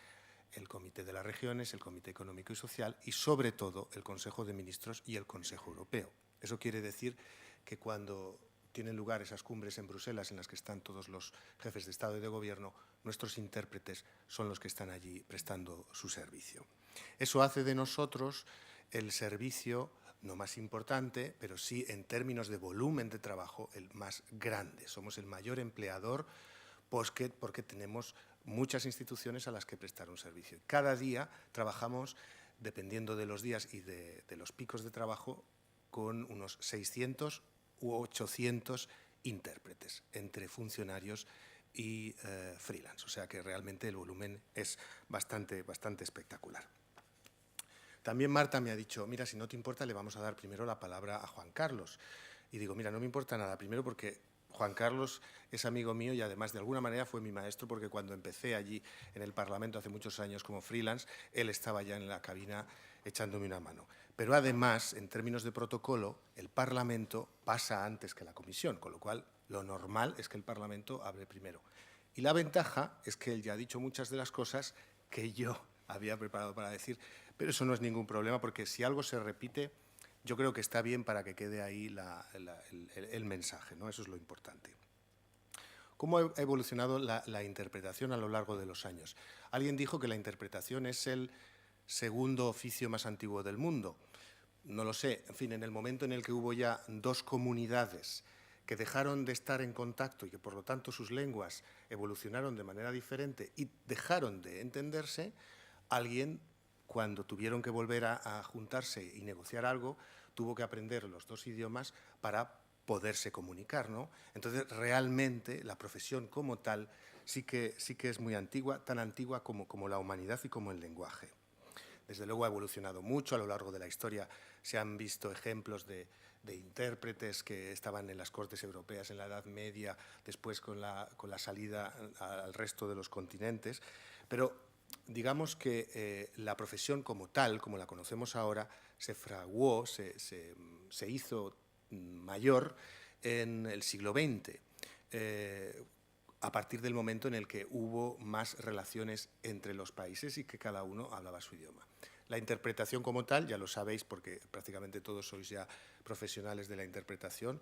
El Comité de las Regiones, el Comité Económico y Social y, sobre todo, el Consejo de Ministros y el Consejo Europeo. Eso quiere decir que cuando tienen lugar esas cumbres en Bruselas en las que están todos los jefes de Estado y de Gobierno, nuestros intérpretes son los que están allí prestando su servicio. Eso hace de nosotros el servicio no más importante, pero sí en términos de volumen de trabajo el más grande. Somos el mayor empleador porque tenemos muchas instituciones a las que prestar un servicio. Cada día trabajamos, dependiendo de los días y de los picos de trabajo, con unos 600 u 800 intérpretes entre funcionarios y freelance. O sea que realmente el volumen es bastante espectacular. También Marta me ha dicho, mira, si no te importa, le vamos a dar primero la palabra a Juan Carlos. Y digo, mira, no me importa nada, primero porque Juan Carlos es amigo mío y además de alguna manera fue mi maestro, porque cuando empecé allí en el Parlamento hace muchos años como freelance, él estaba ya en la cabina echándome una mano. Pero además, en términos de protocolo, el Parlamento pasa antes que la Comisión, con lo cual lo normal es que el Parlamento hable primero. Y la ventaja es que él ya ha dicho muchas de las cosas que yo había preparado para decir, pero eso no es ningún problema, porque si algo se repite, yo creo que está bien para que quede ahí el mensaje, ¿no? Eso es lo importante. ¿Cómo ha evolucionado la interpretación a lo largo de los años? Alguien dijo que la interpretación es el segundo oficio más antiguo del mundo. No lo sé. En fin, en el momento en el que hubo ya dos comunidades que dejaron de estar en contacto y que, por lo tanto, sus lenguas evolucionaron de manera diferente y dejaron de entenderse, alguien, cuando tuvieron que volver a juntarse y negociar algo, tuvo que aprender los dos idiomas para poderse comunicar, ¿no? Entonces, realmente, la profesión como tal sí que es muy antigua, tan antigua como la humanidad y como el lenguaje. Desde luego ha evolucionado mucho a lo largo de la historia. Se han visto ejemplos de intérpretes que estaban en las cortes europeas en la Edad Media, después con la salida al resto de los continentes. Pero digamos que la profesión como tal, como la conocemos ahora, se fraguó, se hizo mayor en el siglo XX, a partir del momento en el que hubo más relaciones entre los países y que cada uno hablaba su idioma. La interpretación como tal, ya lo sabéis porque prácticamente todos sois ya profesionales de la interpretación,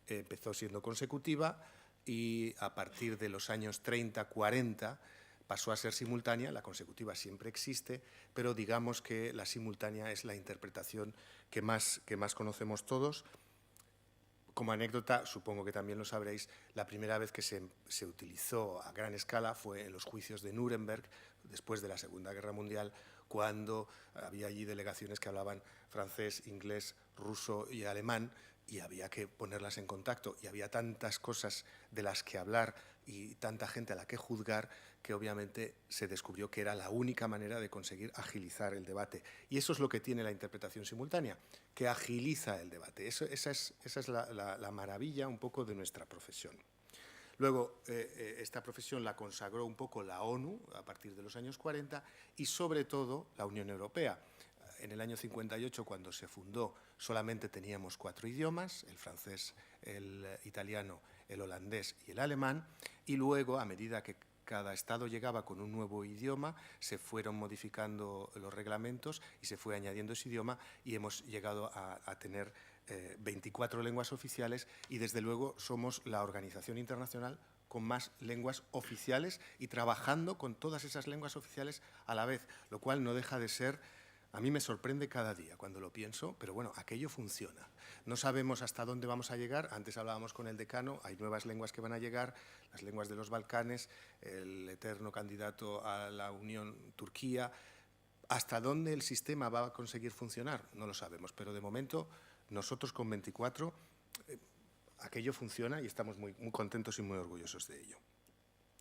empezó siendo consecutiva y a partir de los años 30, 40 pasó a ser simultánea. La consecutiva siempre existe, pero digamos que la simultánea es la interpretación que más conocemos todos. Como anécdota, supongo que también lo sabréis, la primera vez que se utilizó a gran escala fue en los juicios de Nuremberg, después de la Segunda Guerra Mundial, cuando había allí delegaciones que hablaban francés, inglés, ruso y alemán, y había que ponerlas en contacto, y había tantas cosas de las que hablar y tanta gente a la que juzgar, que obviamente se descubrió que era la única manera de conseguir agilizar el debate. Y eso es lo que tiene la interpretación simultánea, que agiliza el debate. Esa es la maravilla un poco de nuestra profesión. Luego, esta profesión la consagró un poco la ONU a partir de los años 40 y, sobre todo, la Unión Europea. En el año 58, cuando se fundó, solamente teníamos 4 idiomas, el francés, el italiano, el holandés y el alemán, y luego, a medida que cada estado llegaba con un nuevo idioma, se fueron modificando los reglamentos y se fue añadiendo ese idioma y hemos llegado a tener 24 lenguas oficiales y, desde luego, somos la organización internacional con más lenguas oficiales y trabajando con todas esas lenguas oficiales a la vez, lo cual no deja de ser, a mí me sorprende cada día cuando lo pienso, pero bueno, aquello funciona. No sabemos hasta dónde vamos a llegar. Antes hablábamos con el decano, hay nuevas lenguas que van a llegar, las lenguas de los Balcanes, el eterno candidato a la Unión, Turquía. ¿Hasta dónde el sistema va a conseguir funcionar? No lo sabemos, pero de momento nosotros con 24 aquello funciona y estamos muy contentos y muy orgullosos de ello.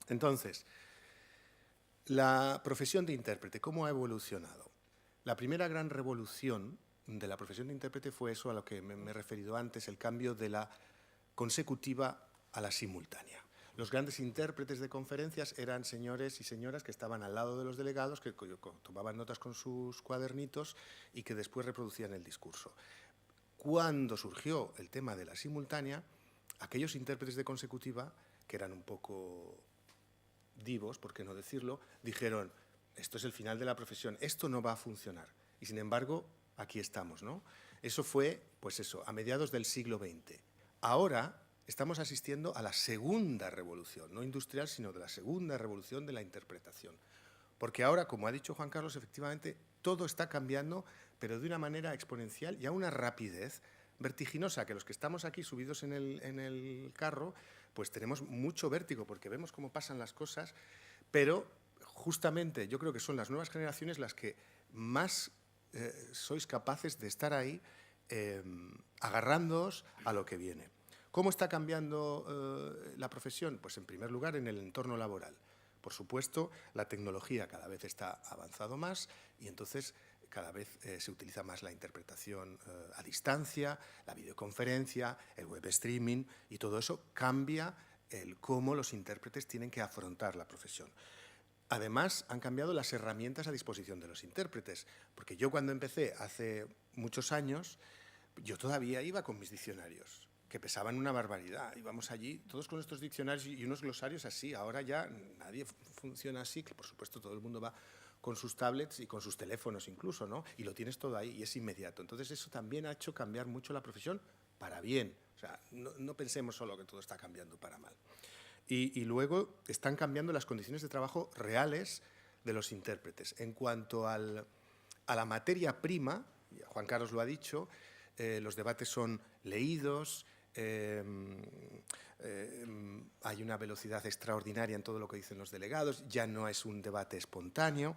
Entonces, la profesión de intérprete, ¿cómo ha evolucionado? La primera gran revolución de la profesión de intérprete fue eso a lo que me he referido antes, el cambio de la consecutiva a la simultánea. Los grandes intérpretes de conferencias eran señores y señoras que estaban al lado de los delegados, que tomaban notas con sus cuadernitos y que después reproducían el discurso. Cuando surgió el tema de la simultánea, aquellos intérpretes de consecutiva, que eran un poco divos, por qué no decirlo, dijeron, esto es el final de la profesión, esto no va a funcionar. Y sin embargo, aquí estamos, ¿no? Eso fue, pues eso, a mediados del siglo XX. Ahora estamos asistiendo a la segunda revolución, no industrial, sino de la segunda revolución de la interpretación. Porque ahora, como ha dicho Juan Carlos, efectivamente, todo está cambiando, pero de una manera exponencial y a una rapidez vertiginosa, que los que estamos aquí subidos en el carro, pues tenemos mucho vértigo, porque vemos cómo pasan las cosas, pero justamente yo creo que son las nuevas generaciones las que más sois capaces de estar ahí agarrándoos a lo que viene. ¿Cómo está cambiando la profesión? Pues en primer lugar en el entorno laboral. Por supuesto, la tecnología cada vez está avanzado más y entonces cada vez se utiliza más la interpretación a distancia, la videoconferencia, el web streaming, y todo eso cambia el cómo los intérpretes tienen que afrontar la profesión. Además, han cambiado las herramientas a disposición de los intérpretes, porque yo cuando empecé hace muchos años, yo todavía iba con mis diccionarios, que pesaban una barbaridad. Íbamos allí todos con nuestros diccionarios y unos glosarios así. Ahora ya nadie funciona así, que por supuesto todo el mundo va con sus tablets y con sus teléfonos incluso, ¿no? Y lo tienes todo ahí y es inmediato. Entonces eso también ha hecho cambiar mucho la profesión para bien. O sea, no pensemos solo que todo está cambiando para mal. Y luego están cambiando las condiciones de trabajo reales de los intérpretes. En cuanto a la materia prima, Juan Carlos lo ha dicho, los debates son leídos, hay una velocidad extraordinaria en todo lo que dicen los delegados, ya no es un debate espontáneo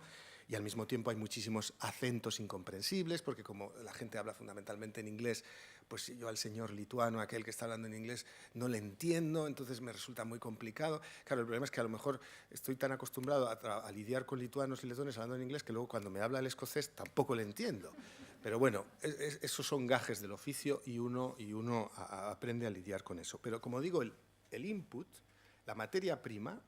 y al mismo tiempo hay muchísimos acentos incomprensibles, porque como la gente habla fundamentalmente en inglés, pues yo al señor lituano, aquel que está hablando en inglés, no le entiendo, entonces me resulta muy complicado. Claro, el problema es que a lo mejor estoy tan acostumbrado a lidiar con lituanos y letones hablando en inglés que luego cuando me habla el escocés tampoco le entiendo. Pero bueno, esos son gajes del oficio y uno aprende a lidiar con eso. Pero como digo, el input, la materia prima,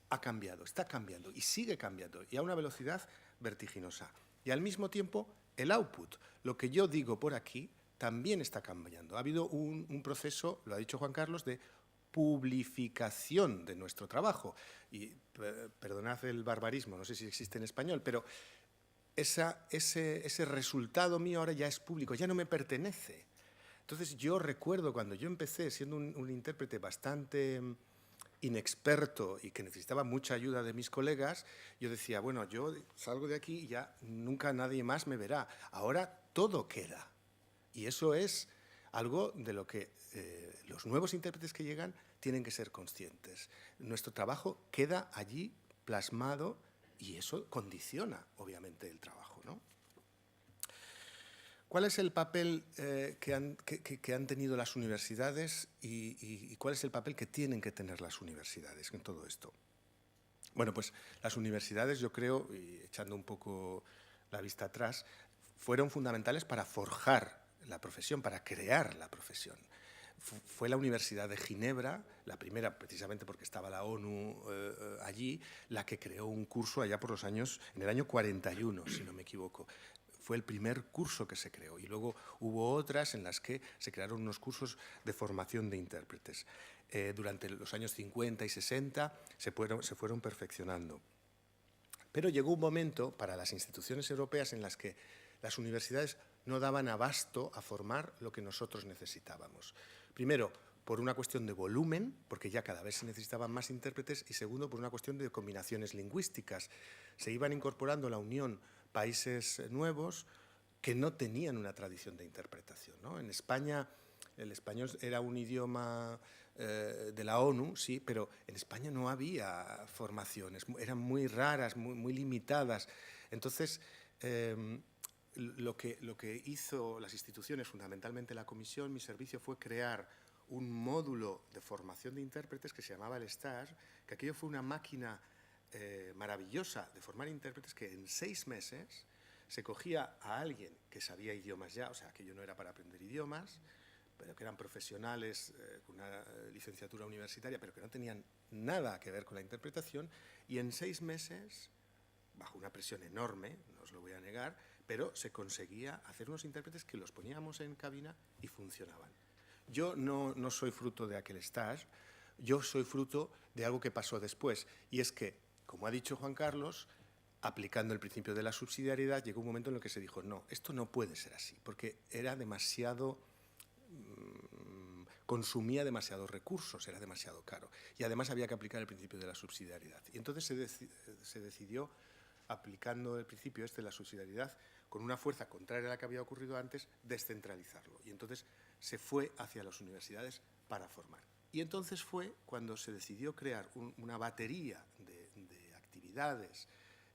ha cambiado, está cambiando y sigue cambiando y a una velocidad vertiginosa. Y al mismo tiempo, el output, lo que yo digo por aquí, también está cambiando. Ha habido un proceso, lo ha dicho Juan Carlos, de publificación de nuestro trabajo. Y perdonad el barbarismo, no sé si existe en español, pero ese resultado mío ahora ya es público, ya no me pertenece. Entonces yo recuerdo cuando yo empecé siendo un intérprete bastante inexperto y que necesitaba mucha ayuda de mis colegas, yo decía, bueno, yo salgo de aquí y ya nunca nadie más me verá. Ahora todo queda. Y eso es algo de lo que los nuevos intérpretes que llegan tienen que ser conscientes. Nuestro trabajo queda allí plasmado y eso condiciona, obviamente, el trabajo, ¿no? ¿Cuál es el papel que han tenido las universidades y cuál es el papel que tienen que tener las universidades en todo esto? Bueno, pues las universidades, yo creo, y echando un poco la vista atrás, fueron fundamentales para forjar la profesión, para crear la profesión. Fue la Universidad de Ginebra, la primera precisamente porque estaba la ONU allí, la que creó un curso allá por los años, en el año 41, si no me equivoco. Fue el primer curso que se creó y luego hubo otras en las que se crearon unos cursos de formación de intérpretes. Durante los años 50 y 60 se fueron perfeccionando. Pero llegó un momento para las instituciones europeas en las que las universidades no daban abasto a formar lo que nosotros necesitábamos. Primero, por una cuestión de volumen, porque ya cada vez se necesitaban más intérpretes, y segundo, por una cuestión de combinaciones lingüísticas. Se iban incorporando a la Unión países nuevos que no tenían una tradición de interpretación, ¿no? En España el español era un idioma de la ONU, sí, pero en España no había formaciones, eran muy raras, muy limitadas. Entonces, lo que hizo las instituciones, fundamentalmente la Comisión, mi servicio, fue crear un módulo de formación de intérpretes que se llamaba el STAGE, que aquello fue una máquina maravillosa de formar intérpretes que en 6 meses se cogía a alguien que sabía idiomas ya, o sea, aquello no era para aprender idiomas, pero que eran profesionales con una licenciatura universitaria, pero que no tenían nada que ver con la interpretación, y en 6 meses, bajo una presión enorme, no os lo voy a negar, pero se conseguía hacer unos intérpretes que los poníamos en cabina y funcionaban. Yo no soy fruto de aquel stage, yo soy fruto de algo que pasó después, y es que, como ha dicho Juan Carlos, aplicando el principio de la subsidiariedad, llegó un momento en el que se dijo, no, esto no puede ser así, porque era demasiado, consumía demasiados recursos, era demasiado caro, y además había que aplicar el principio de la subsidiariedad. Y entonces se decidió, aplicando el principio de la subsidiariedad, con una fuerza contraria a la que había ocurrido antes, descentralizarlo. Y entonces se fue hacia las universidades para formar. Y entonces fue cuando se decidió crear una batería de actividades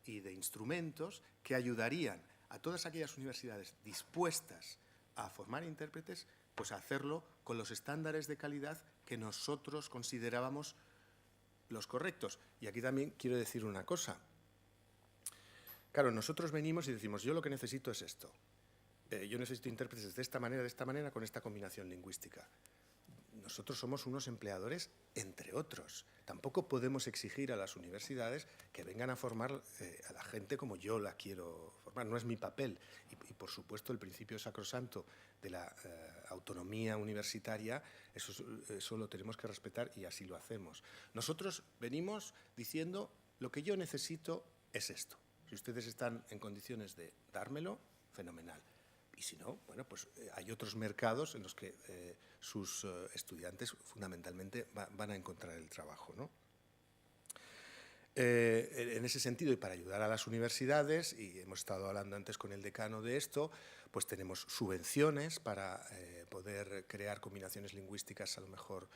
y de instrumentos que ayudarían a todas aquellas universidades dispuestas a formar intérpretes, pues a hacerlo con los estándares de calidad que nosotros considerábamos los correctos. Y aquí también quiero decir una cosa. Claro, nosotros venimos y decimos, yo lo que necesito es esto. Yo necesito intérpretes de esta manera, con esta combinación lingüística. nosotros somos unos empleadores entre otros. Tampoco podemos exigir a las universidades que vengan a formar a la gente como yo la quiero formar. No es mi papel. Y por supuesto, el principio sacrosanto de la autonomía universitaria, eso lo tenemos que respetar y así lo hacemos. Nosotros venimos diciendo, lo que yo necesito es esto. Si ustedes están en condiciones de dármelo, fenomenal. Y si no, bueno, pues hay otros mercados en los que sus estudiantes fundamentalmente van a encontrar el trabajo, ¿no? En ese sentido, y para ayudar a las universidades, y hemos estado hablando antes con el decano de esto, pues tenemos subvenciones para poder crear combinaciones lingüísticas a lo mejor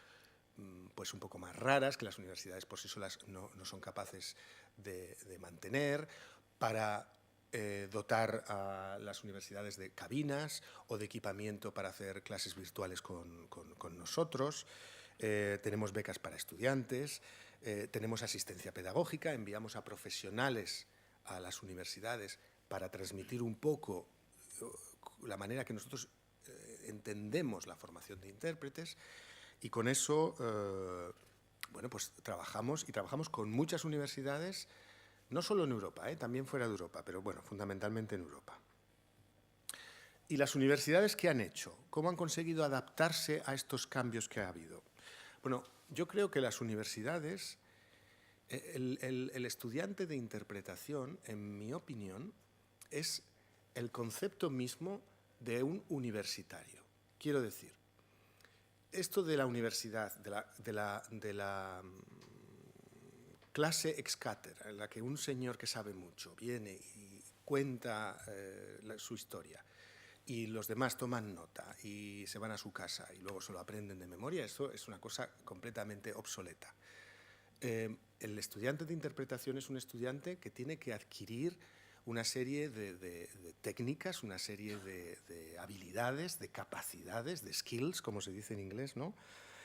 pues un poco más raras, que las universidades por sí solas no son capaces de mantener, para dotar a las universidades de cabinas o de equipamiento para hacer clases virtuales con nosotros. Tenemos becas para estudiantes, tenemos asistencia pedagógica, enviamos a profesionales a las universidades para transmitir un poco la manera que nosotros entendemos la formación de intérpretes, y con eso bueno, pues trabajamos con muchas universidades, no solo en Europa, también fuera de Europa, pero bueno, fundamentalmente en Europa. ¿Y las universidades qué han hecho? ¿Cómo han conseguido adaptarse a estos cambios que ha habido? Bueno, yo creo que las universidades, el estudiante de interpretación, en mi opinión, es el concepto mismo de un universitario. Quiero decir, esto de la universidad, de la clase ex cátedra, en la que un señor que sabe mucho viene y cuenta su historia y los demás toman nota y se van a su casa y luego se lo aprenden de memoria, eso es una cosa completamente obsoleta. El estudiante de interpretación es un estudiante que tiene que adquirir una serie de técnicas, una serie de habilidades, de capacidades, de skills, como se dice en inglés, ¿no?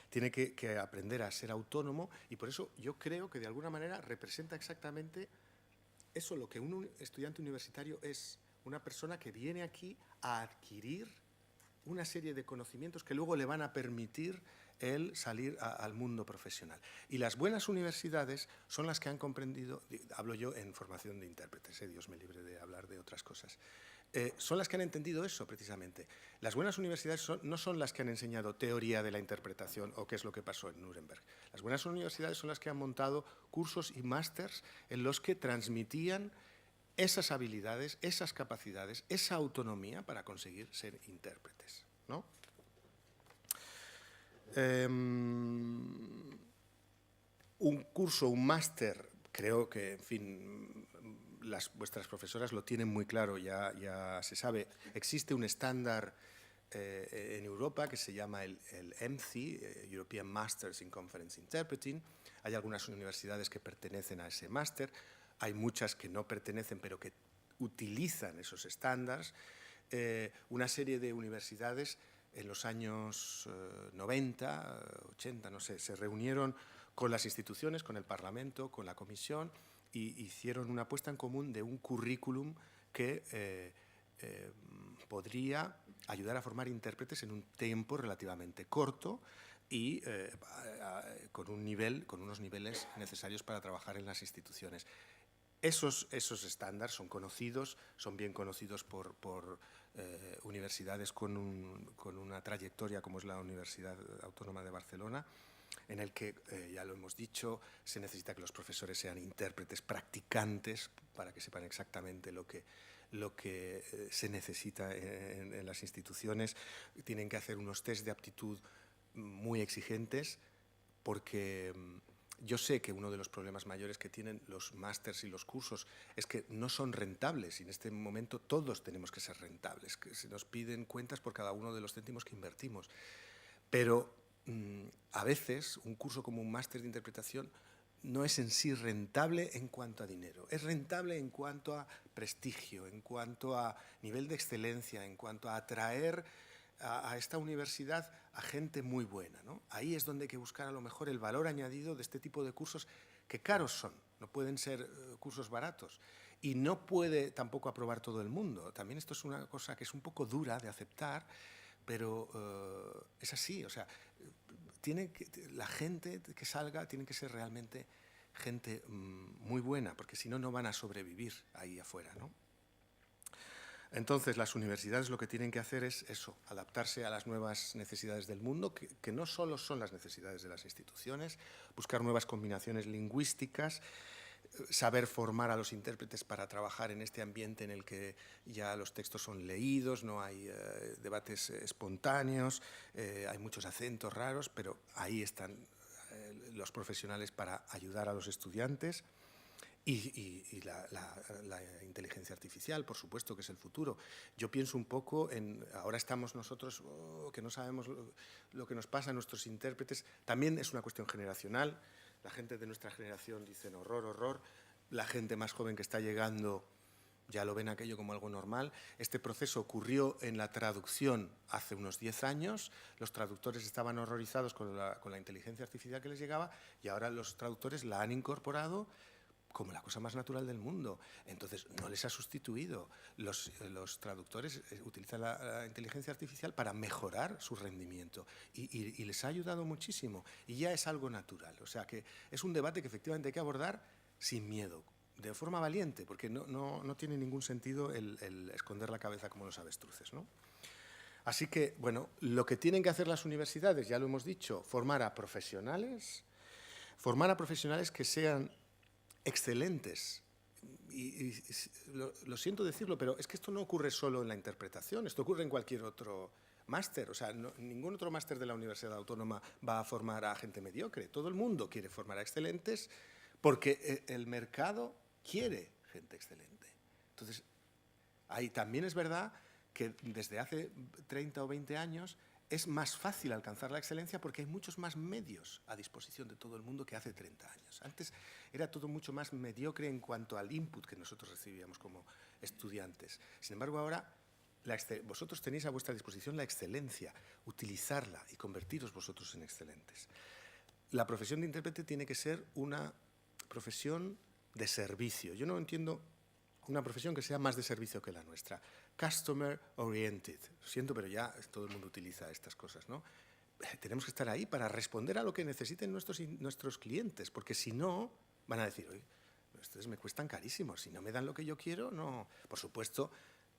Tiene que aprender a ser autónomo, y por eso yo creo que de alguna manera representa exactamente eso, lo que un estudiante universitario es, una persona que viene aquí a adquirir una serie de conocimientos que luego le van a permitir el salir al mundo profesional. Y las buenas universidades son las que han comprendido, hablo yo en formación de intérpretes, Dios me libre de hablar de otras cosas, son las que han entendido eso precisamente. Las buenas universidades no son las que han enseñado teoría de la interpretación o qué es lo que pasó en Nuremberg. Las buenas universidades son las que han montado cursos y másters en los que transmitían esas habilidades, esas capacidades, esa autonomía para conseguir ser intérpretes, ¿no? Un curso, un máster, creo que, en fin, vuestras profesoras lo tienen muy claro, ya se sabe. Existe un estándar en Europa que se llama el EMCI, European Masters in Conference Interpreting. Hay algunas universidades que pertenecen a ese máster, hay muchas que no pertenecen pero que utilizan esos estándares. Una serie de universidades en los años 90, 80, no sé, se reunieron con las instituciones, con el Parlamento, con la Comisión, y hicieron una puesta en común de un currículum que podría ayudar a formar intérpretes en un tiempo relativamente corto y con unos niveles necesarios para trabajar en las instituciones. Esos estándares son conocidos, son bien conocidos por universidades con una trayectoria como es la Universidad Autónoma de Barcelona, en el que, ya lo hemos dicho, se necesita que los profesores sean intérpretes practicantes para que sepan exactamente lo que se necesita en las instituciones. Tienen que hacer unos test de aptitud muy exigentes porque yo sé que uno de los problemas mayores que tienen los másters y los cursos es que no son rentables, y en este momento todos tenemos que ser rentables, que se nos piden cuentas por cada uno de los céntimos que invertimos. Pero a veces un curso como un máster de interpretación no es en sí rentable en cuanto a dinero, es rentable en cuanto a prestigio, en cuanto a nivel de excelencia, en cuanto a atraer a esta universidad a gente muy buena, ¿no? Ahí es donde hay que buscar a lo mejor el valor añadido de este tipo de cursos que caros son, no pueden ser cursos baratos y no puede tampoco aprobar todo el mundo. También esto es una cosa que es un poco dura de aceptar, pero es así, o sea, la gente que salga tiene que ser realmente gente muy buena, porque si no, no van a sobrevivir ahí afuera, ¿no? Entonces, las universidades lo que tienen que hacer es eso, adaptarse a las nuevas necesidades del mundo, que no solo son las necesidades de las instituciones, buscar nuevas combinaciones lingüísticas, saber formar a los intérpretes para trabajar en este ambiente en el que ya los textos son leídos, no hay debates espontáneos, hay muchos acentos raros, pero ahí están los profesionales para ayudar a los estudiantes. Y la inteligencia artificial, por supuesto, que es el futuro. Yo pienso un poco en, ahora estamos nosotros, que no sabemos lo que nos pasa a nuestros intérpretes. También es una cuestión generacional. La gente de nuestra generación dicen horror, horror. La gente más joven que está llegando ya lo ven aquello como algo normal. Este proceso ocurrió en la traducción hace unos 10 años. Los traductores estaban horrorizados con la inteligencia artificial que les llegaba y ahora los traductores la han incorporado como la cosa más natural del mundo. Entonces, no les ha sustituido. Los traductores utilizan la inteligencia artificial para mejorar su rendimiento y les ha ayudado muchísimo. Y ya es algo natural. O sea, que es un debate que efectivamente hay que abordar sin miedo, de forma valiente, porque no tiene ningún sentido el esconder la cabeza como los avestruces, ¿no? Así que, bueno, lo que tienen que hacer las universidades, ya lo hemos dicho, formar a profesionales que sean excelentes. Y lo siento decirlo, pero es que esto no ocurre solo en la interpretación, esto ocurre en cualquier otro máster. O sea, ningún otro máster de la Universidad Autónoma va a formar a gente mediocre. Todo el mundo quiere formar a excelentes porque el mercado quiere gente excelente. Entonces, ahí también es verdad que desde hace 30 o 20 años es más fácil alcanzar la excelencia porque hay muchos más medios a disposición de todo el mundo que hace 30 años. Antes era todo mucho más mediocre en cuanto al input que nosotros recibíamos como estudiantes. Sin embargo, ahora vosotros tenéis a vuestra disposición la excelencia, utilizarla y convertiros vosotros en excelentes. La profesión de intérprete tiene que ser una profesión de servicio. Yo no entiendo una profesión que sea más de servicio que la nuestra. Customer oriented. Lo siento, pero ya todo el mundo utiliza estas cosas, ¿no? Tenemos que estar ahí para responder a lo que necesiten nuestros clientes, porque si no, van a decir, oye, ustedes me cuestan carísimos, si no me dan lo que yo quiero, no. Por supuesto,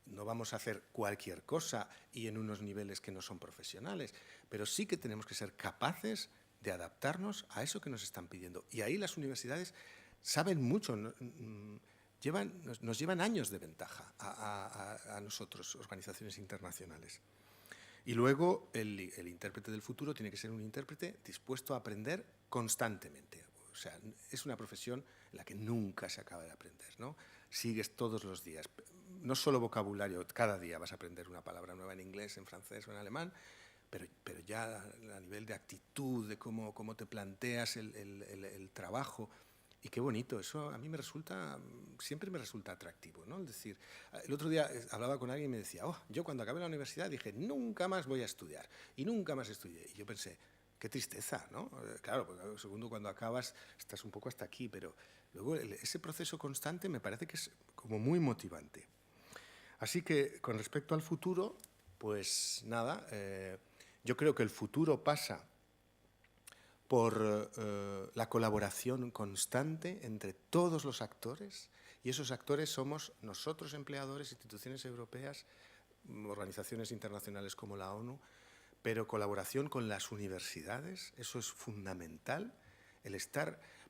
no vamos a hacer cualquier cosa y en unos niveles que no son profesionales, pero sí que tenemos que ser capaces de adaptarnos a eso que nos están pidiendo. Y ahí las universidades saben mucho, nos llevan años de ventaja a nosotros, organizaciones internacionales. Y luego el intérprete del futuro tiene que ser un intérprete dispuesto a aprender constantemente. O sea, es una profesión en la que nunca se acaba de aprender, ¿no? Sigues todos los días, no solo vocabulario, cada día vas a aprender una palabra nueva en inglés, en francés o en alemán, pero ya a nivel de actitud, de cómo te planteas el trabajo. Y qué bonito, eso a mí siempre me resulta atractivo, ¿no? Es decir, el otro día hablaba con alguien y me decía, yo cuando acabé la universidad dije, nunca más voy a estudiar, y nunca más estudié. Y yo pensé, qué tristeza, ¿no? Claro, porque segundo cuando acabas estás un poco hasta aquí, pero luego ese proceso constante me parece que es como muy motivante. Así que con respecto al futuro, pues nada, yo creo que el futuro pasa por la colaboración constante entre todos los actores, y esos actores somos nosotros, empleadores, instituciones europeas, organizaciones internacionales como la ONU, pero colaboración con las universidades, eso es fundamental,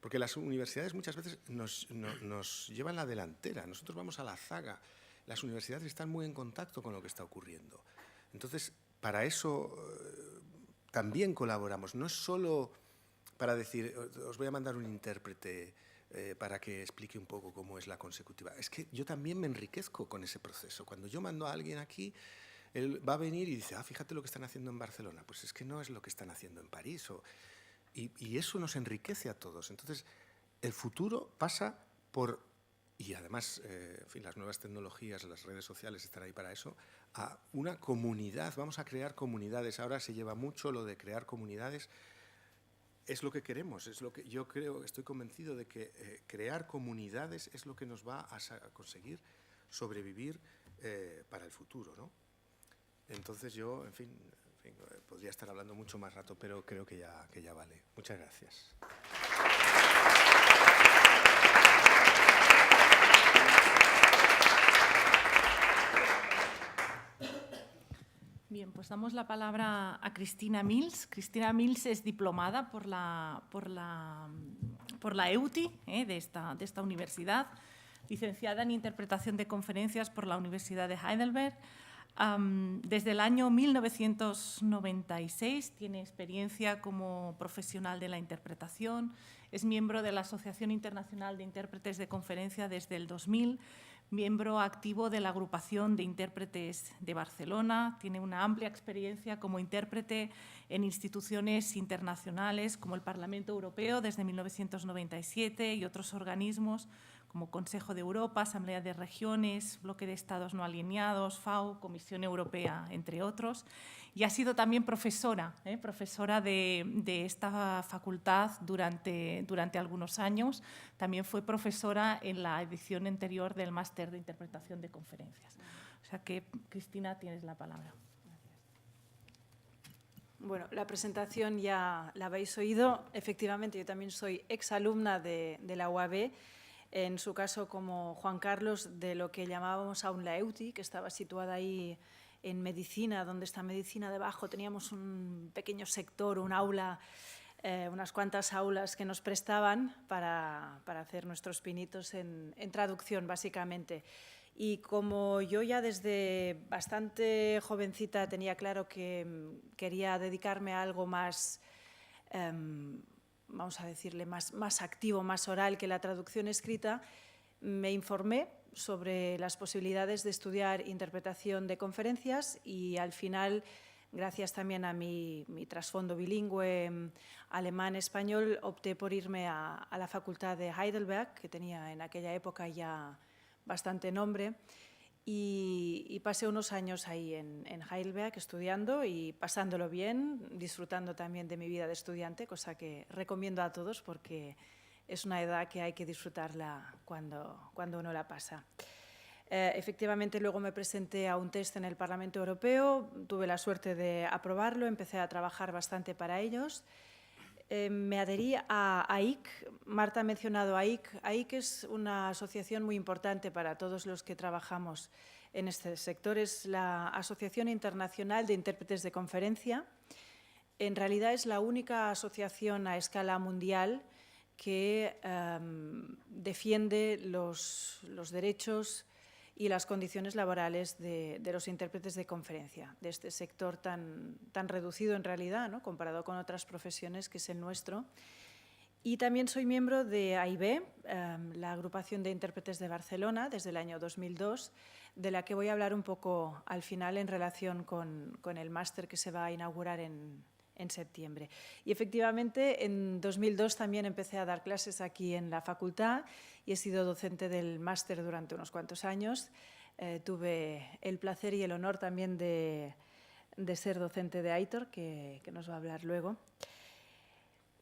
porque las universidades muchas veces nos llevan la delantera, nosotros vamos a la zaga, las universidades están muy en contacto con lo que está ocurriendo. Entonces, para eso también colaboramos, no es solo para decir, os voy a mandar un intérprete para que explique un poco cómo es la consecutiva. Es que yo también me enriquezco con ese proceso. Cuando yo mando a alguien aquí, él va a venir y dice, fíjate lo que están haciendo en Barcelona. Pues es que no es lo que están haciendo en París. Y eso nos enriquece a todos. Entonces, el futuro pasa por, y además, en fin, las nuevas tecnologías, las redes sociales están ahí para eso, a una comunidad. Vamos a crear comunidades. Ahora se lleva mucho lo de crear comunidades. Es lo que queremos, es lo que yo creo, estoy convencido de que crear comunidades es lo que nos va a conseguir sobrevivir para el futuro, ¿no? Entonces yo, en fin, podría estar hablando mucho más rato, pero creo que ya vale. Muchas gracias. Bien, pues damos la palabra a Cristina Mills. Cristina Mills es diplomada por la EUTI de esta universidad, licenciada en Interpretación de Conferencias por la Universidad de Heidelberg. Desde el año 1996 tiene experiencia como profesional de la interpretación, es miembro de la Asociación Internacional de Intérpretes de Conferencia desde el 2000, miembro activo de la Agrupación de Intérpretes de Barcelona, tiene una amplia experiencia como intérprete en instituciones internacionales como el Parlamento Europeo desde 1997 y otros organismos como Consejo de Europa, Asamblea de Regiones, Bloque de Estados No Alineados, FAO, Comisión Europea, entre otros. Y ha sido también profesora de esta facultad durante algunos años. También fue profesora en la edición anterior del Máster de Interpretación de Conferencias. O sea que, Cristina, tienes la palabra. Bueno, la presentación ya la habéis oído. Efectivamente, yo también soy exalumna de la UAB, en su caso como Juan Carlos, de lo que llamábamos aún la EUTI, que estaba situada ahí en medicina, donde está medicina debajo. Teníamos un pequeño sector, un aula, unas cuantas aulas que nos prestaban para hacer nuestros pinitos en traducción, básicamente. Y como yo ya desde bastante jovencita tenía claro que quería dedicarme a algo más, vamos a decirle, más activo, más oral que la traducción escrita, me informé sobre las posibilidades de estudiar interpretación de conferencias y al final, gracias también a mi trasfondo bilingüe alemán-español, opté por irme a la Facultad de Heidelberg, que tenía en aquella época ya bastante nombre, y pasé unos años ahí en Heidelberg estudiando y pasándolo bien, disfrutando también de mi vida de estudiante, cosa que recomiendo a todos porque es una edad que hay que disfrutarla cuando uno la pasa. Efectivamente, luego me presenté a un test en el Parlamento Europeo, tuve la suerte de aprobarlo, empecé a trabajar bastante para ellos. Me adherí a AIC. Marta ha mencionado AIC. AIC es una asociación muy importante para todos los que trabajamos en este sector. Es la Asociación Internacional de Intérpretes de Conferencia. En realidad es la única asociación a escala mundial que defiende los derechos y las condiciones laborales de los intérpretes de conferencia, de este sector tan reducido en realidad, ¿no?, comparado con otras profesiones que es el nuestro. Y también soy miembro de AIB, la Agrupación de Intérpretes de Barcelona, desde el año 2002, de la que voy a hablar un poco al final en relación con el máster que se va a inaugurar en septiembre. Y efectivamente, en 2002 también empecé a dar clases aquí en la facultad y he sido docente del máster durante unos cuantos años. Tuve el placer y el honor también de ser docente de Aitor, que nos va a hablar luego.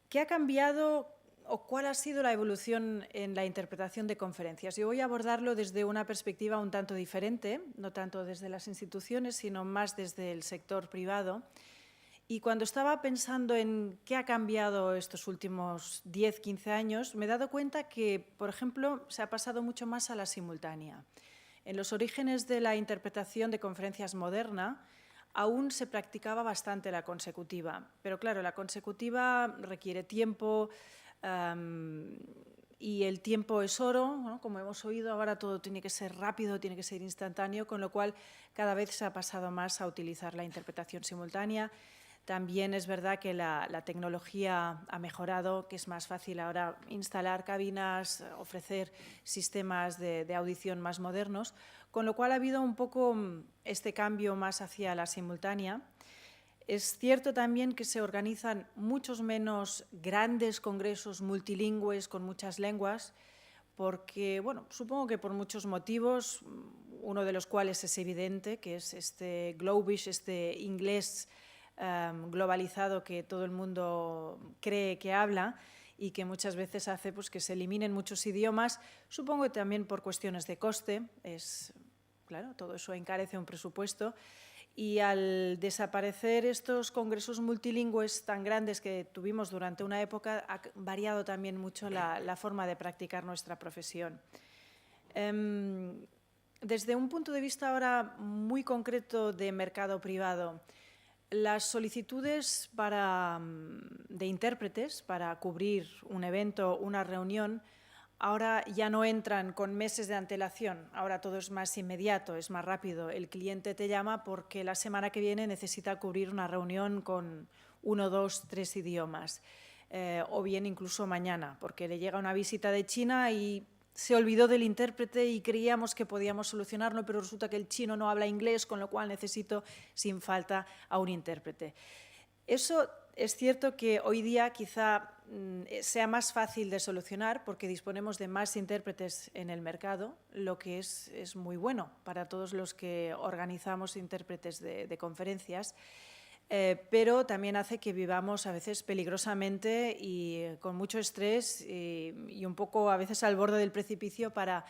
¿Qué ha cambiado o cuál ha sido la evolución en la interpretación de conferencias? Yo voy a abordarlo desde una perspectiva un tanto diferente, no tanto desde las instituciones, sino más desde el sector privado. Y cuando estaba pensando en qué ha cambiado estos últimos 10, 15 años, me he dado cuenta que, por ejemplo, se ha pasado mucho más a la simultánea. En los orígenes de la interpretación de conferencias moderna, aún se practicaba bastante la consecutiva. Pero claro, la consecutiva requiere tiempo y el tiempo es oro, ¿no? Como hemos oído, ahora todo tiene que ser rápido, tiene que ser instantáneo, con lo cual cada vez se ha pasado más a utilizar la interpretación simultánea. También es verdad que la tecnología ha mejorado, que es más fácil ahora instalar cabinas, ofrecer sistemas de audición más modernos, con lo cual ha habido un poco este cambio más hacia la simultánea. Es cierto también que se organizan muchos menos grandes congresos multilingües con muchas lenguas, porque, bueno, supongo que por muchos motivos, uno de los cuales es evidente, que es este Globish, este inglés globalizado que todo el mundo cree que habla y que muchas veces hace pues, que se eliminen muchos idiomas, supongo que también por cuestiones de coste, claro, todo eso encarece un presupuesto, Y al desaparecer estos congresos multilingües tan grandes que tuvimos durante una época, ha variado también mucho la forma de practicar nuestra profesión. Desde un punto de vista ahora muy concreto de mercado privado, las solicitudes de intérpretes para cubrir un evento, una reunión, ahora ya no entran con meses de antelación, ahora todo es más inmediato, es más rápido. El cliente te llama porque la semana que viene necesita cubrir una reunión con 1, 2, 3 idiomas, o bien incluso mañana, porque le llega una visita de China y se olvidó del intérprete y creíamos que podíamos solucionarlo, pero resulta que el chino no habla inglés, con lo cual necesito sin falta a un intérprete. Eso es cierto que hoy día quizá sea más fácil de solucionar porque disponemos de más intérpretes en el mercado, lo que es muy bueno para todos los que organizamos intérpretes de conferencias, pero también hace que vivamos a veces peligrosamente y con mucho estrés y un poco a veces al borde del precipicio para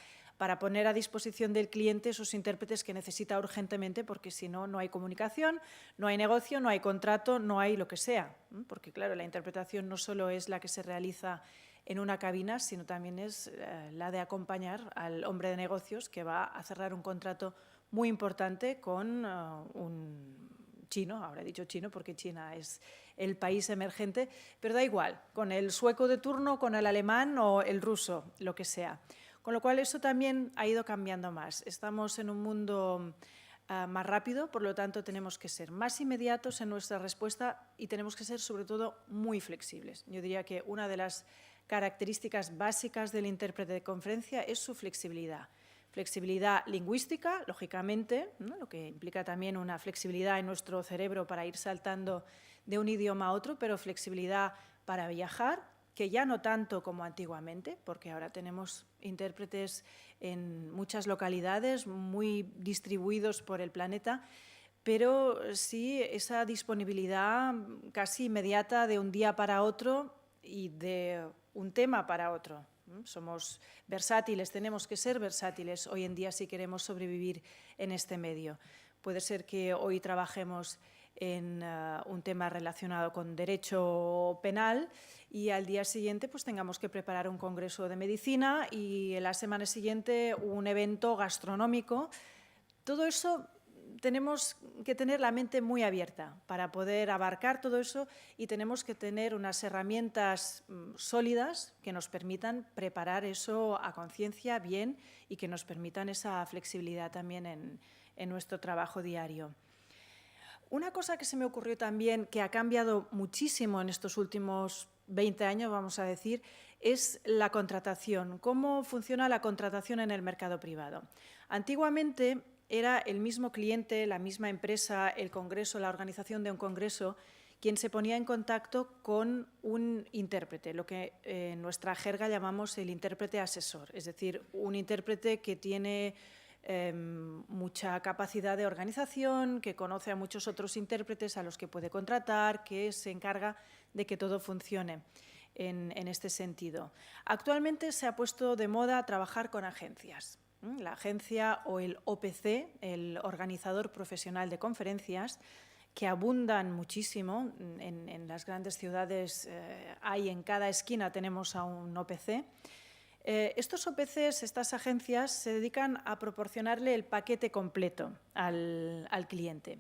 poner a disposición del cliente esos intérpretes que necesita urgentemente, porque si no, no hay comunicación, no hay negocio, no hay contrato, no hay lo que sea. Porque, claro, la interpretación no solo es la que se realiza en una cabina, sino también es la de acompañar al hombre de negocios que va a cerrar un contrato muy importante con un chino, ahora he dicho chino porque China es el país emergente, pero da igual, con el sueco de turno, con el alemán o el ruso, lo que sea. Con lo cual, eso también ha ido cambiando más. Estamos en un mundo más rápido, por lo tanto, tenemos que ser más inmediatos en nuestra respuesta y tenemos que ser, sobre todo, muy flexibles. Yo diría que una de las características básicas del intérprete de conferencia es su flexibilidad. Flexibilidad lingüística, lógicamente, ¿no? Lo que implica también una flexibilidad en nuestro cerebro para ir saltando de un idioma a otro, pero flexibilidad para viajar, que ya no tanto como antiguamente, porque ahora tenemos intérpretes en muchas localidades, muy distribuidos por el planeta, pero sí esa disponibilidad casi inmediata de un día para otro y de un tema para otro. Somos versátiles, tenemos que ser versátiles hoy en día si queremos sobrevivir en este medio. Puede ser que hoy trabajemos en un tema relacionado con derecho penal y al día siguiente pues tengamos que preparar un congreso de medicina y la semana siguiente un evento gastronómico. Todo eso tenemos que tener la mente muy abierta para poder abarcar todo eso y tenemos que tener unas herramientas sólidas que nos permitan preparar eso a conciencia bien y que nos permitan esa flexibilidad también en nuestro trabajo diario. Una cosa que se me ocurrió también, que ha cambiado muchísimo en estos últimos 20 años, vamos a decir, es la contratación. ¿Cómo funciona la contratación en el mercado privado? Antiguamente era el mismo cliente, la misma empresa, el congreso, la organización de un congreso, quien se ponía en contacto con un intérprete, lo que en nuestra jerga llamamos el intérprete asesor, es decir, un intérprete que tiene mucha capacidad de organización, que conoce a muchos otros intérpretes a los que puede contratar, que se encarga de que todo funcione en este sentido. Actualmente se ha puesto de moda trabajar con agencias. La agencia o el OPC, el organizador profesional de conferencias, que abundan muchísimo en las grandes ciudades, hay en cada esquina tenemos a un OPC. Estos OPCs, estas agencias, se dedican a proporcionarle el paquete completo al cliente.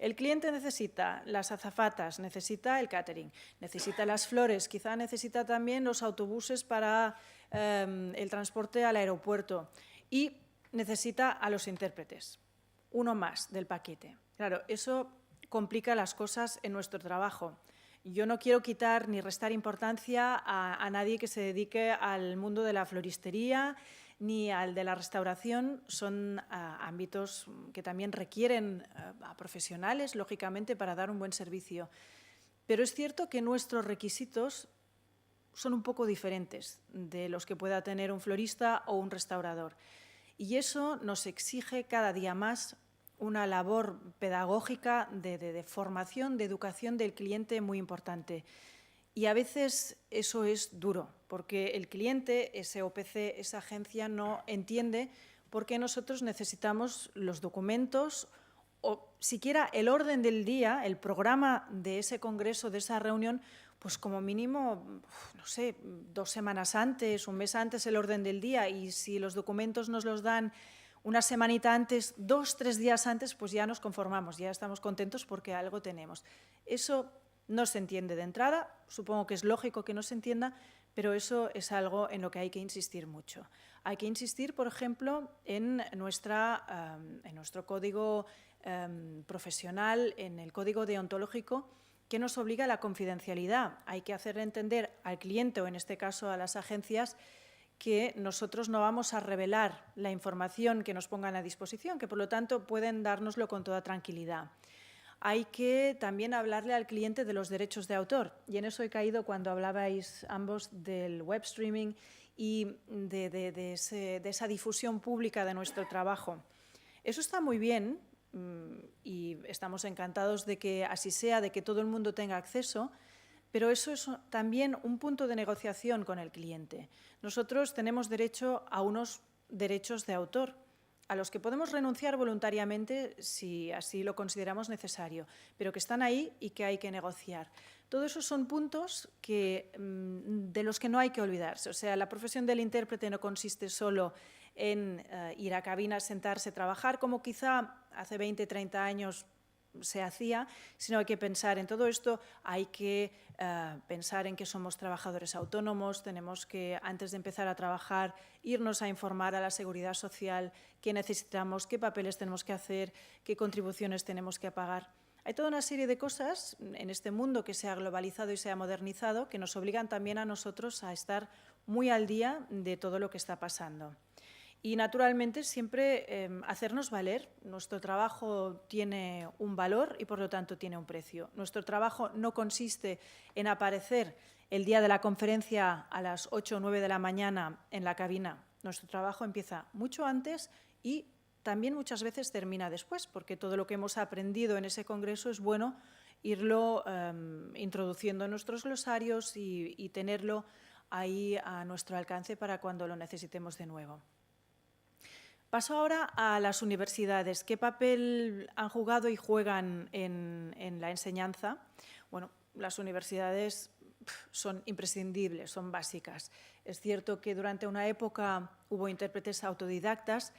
El cliente necesita las azafatas, necesita el catering, necesita las flores, quizá necesita también los autobuses para el transporte al aeropuerto y necesita a los intérpretes, uno más del paquete. Claro, eso complica las cosas en nuestro trabajo. Yo no quiero quitar ni restar importancia a nadie que se dedique al mundo de la floristería ni al de la restauración. Son ámbitos que también requieren a profesionales, lógicamente, para dar un buen servicio. Pero es cierto que nuestros requisitos son un poco diferentes de los que pueda tener un florista o un restaurador. Y eso nos exige cada día más una labor pedagógica de formación, de educación del cliente muy importante. Y a veces eso es duro, porque el cliente, ese OPC, esa agencia, no entiende por qué nosotros necesitamos los documentos o siquiera el orden del día, el programa de ese congreso, de esa reunión, pues como mínimo, no sé, 2 semanas antes, un mes antes el orden del día, y si los documentos nos los dan una semanita antes, 2, 3 días antes, pues ya nos conformamos, ya estamos contentos porque algo tenemos. Eso no se entiende de entrada, supongo que es lógico que no se entienda, pero eso es algo en lo que hay que insistir mucho. Hay que insistir, por ejemplo, en nuestro código profesional, en el código deontológico, que nos obliga a la confidencialidad. Hay que hacer entender al cliente, o en este caso a las agencias, que nosotros no vamos a revelar la información que nos pongan a disposición, que por lo tanto pueden dárnoslo con toda tranquilidad. Hay que también hablarle al cliente de los derechos de autor, y en eso he caído cuando hablabais ambos del web streaming y de esa difusión pública de nuestro trabajo. Eso está muy bien y estamos encantados de que así sea, de que todo el mundo tenga acceso, pero eso es también un punto de negociación con el cliente. Nosotros tenemos derecho a unos derechos de autor, a los que podemos renunciar voluntariamente si así lo consideramos necesario, pero que están ahí y que hay que negociar. Todos esos son puntos de los que no hay que olvidarse. O sea, la profesión del intérprete no consiste solo en ir a cabina, sentarse, trabajar, como quizá hace 20, 30 años se hacía, sino hay que pensar en todo esto, hay que pensar en que somos trabajadores autónomos, tenemos que, antes de empezar a trabajar, irnos a informar a la Seguridad Social qué necesitamos, qué papeles tenemos que hacer, qué contribuciones tenemos que pagar. Hay toda una serie de cosas en este mundo que se ha globalizado y se ha modernizado que nos obligan también a nosotros a estar muy al día de todo lo que está pasando. Y, naturalmente, siempre hacernos valer. Nuestro trabajo tiene un valor y, por lo tanto, tiene un precio. Nuestro trabajo no consiste en aparecer el día de la conferencia a las 8 o 9 de la mañana en la cabina. Nuestro trabajo empieza mucho antes y también muchas veces termina después, porque todo lo que hemos aprendido en ese congreso es bueno irlo introduciendo en nuestros glosarios y tenerlo ahí a nuestro alcance para cuando lo necesitemos de nuevo. Paso ahora a las universidades. ¿Qué papel han jugado y juegan en la enseñanza? Bueno, las universidades son imprescindibles, son básicas. Es cierto que durante una época hubo intérpretes autodidactas,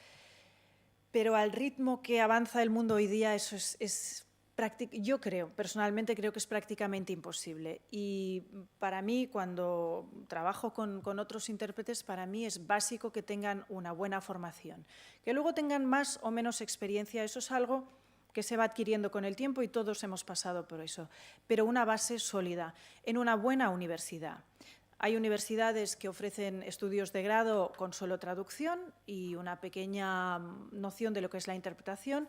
pero al ritmo que avanza el mundo hoy día eso yo personalmente creo que es prácticamente imposible. Y para mí, cuando trabajo con otros intérpretes, para mí es básico que tengan una buena formación. Que luego tengan más o menos experiencia, eso es algo que se va adquiriendo con el tiempo y todos hemos pasado por eso. Pero una base sólida en una buena universidad. Hay universidades que ofrecen estudios de grado con solo traducción y una pequeña noción de lo que es la interpretación.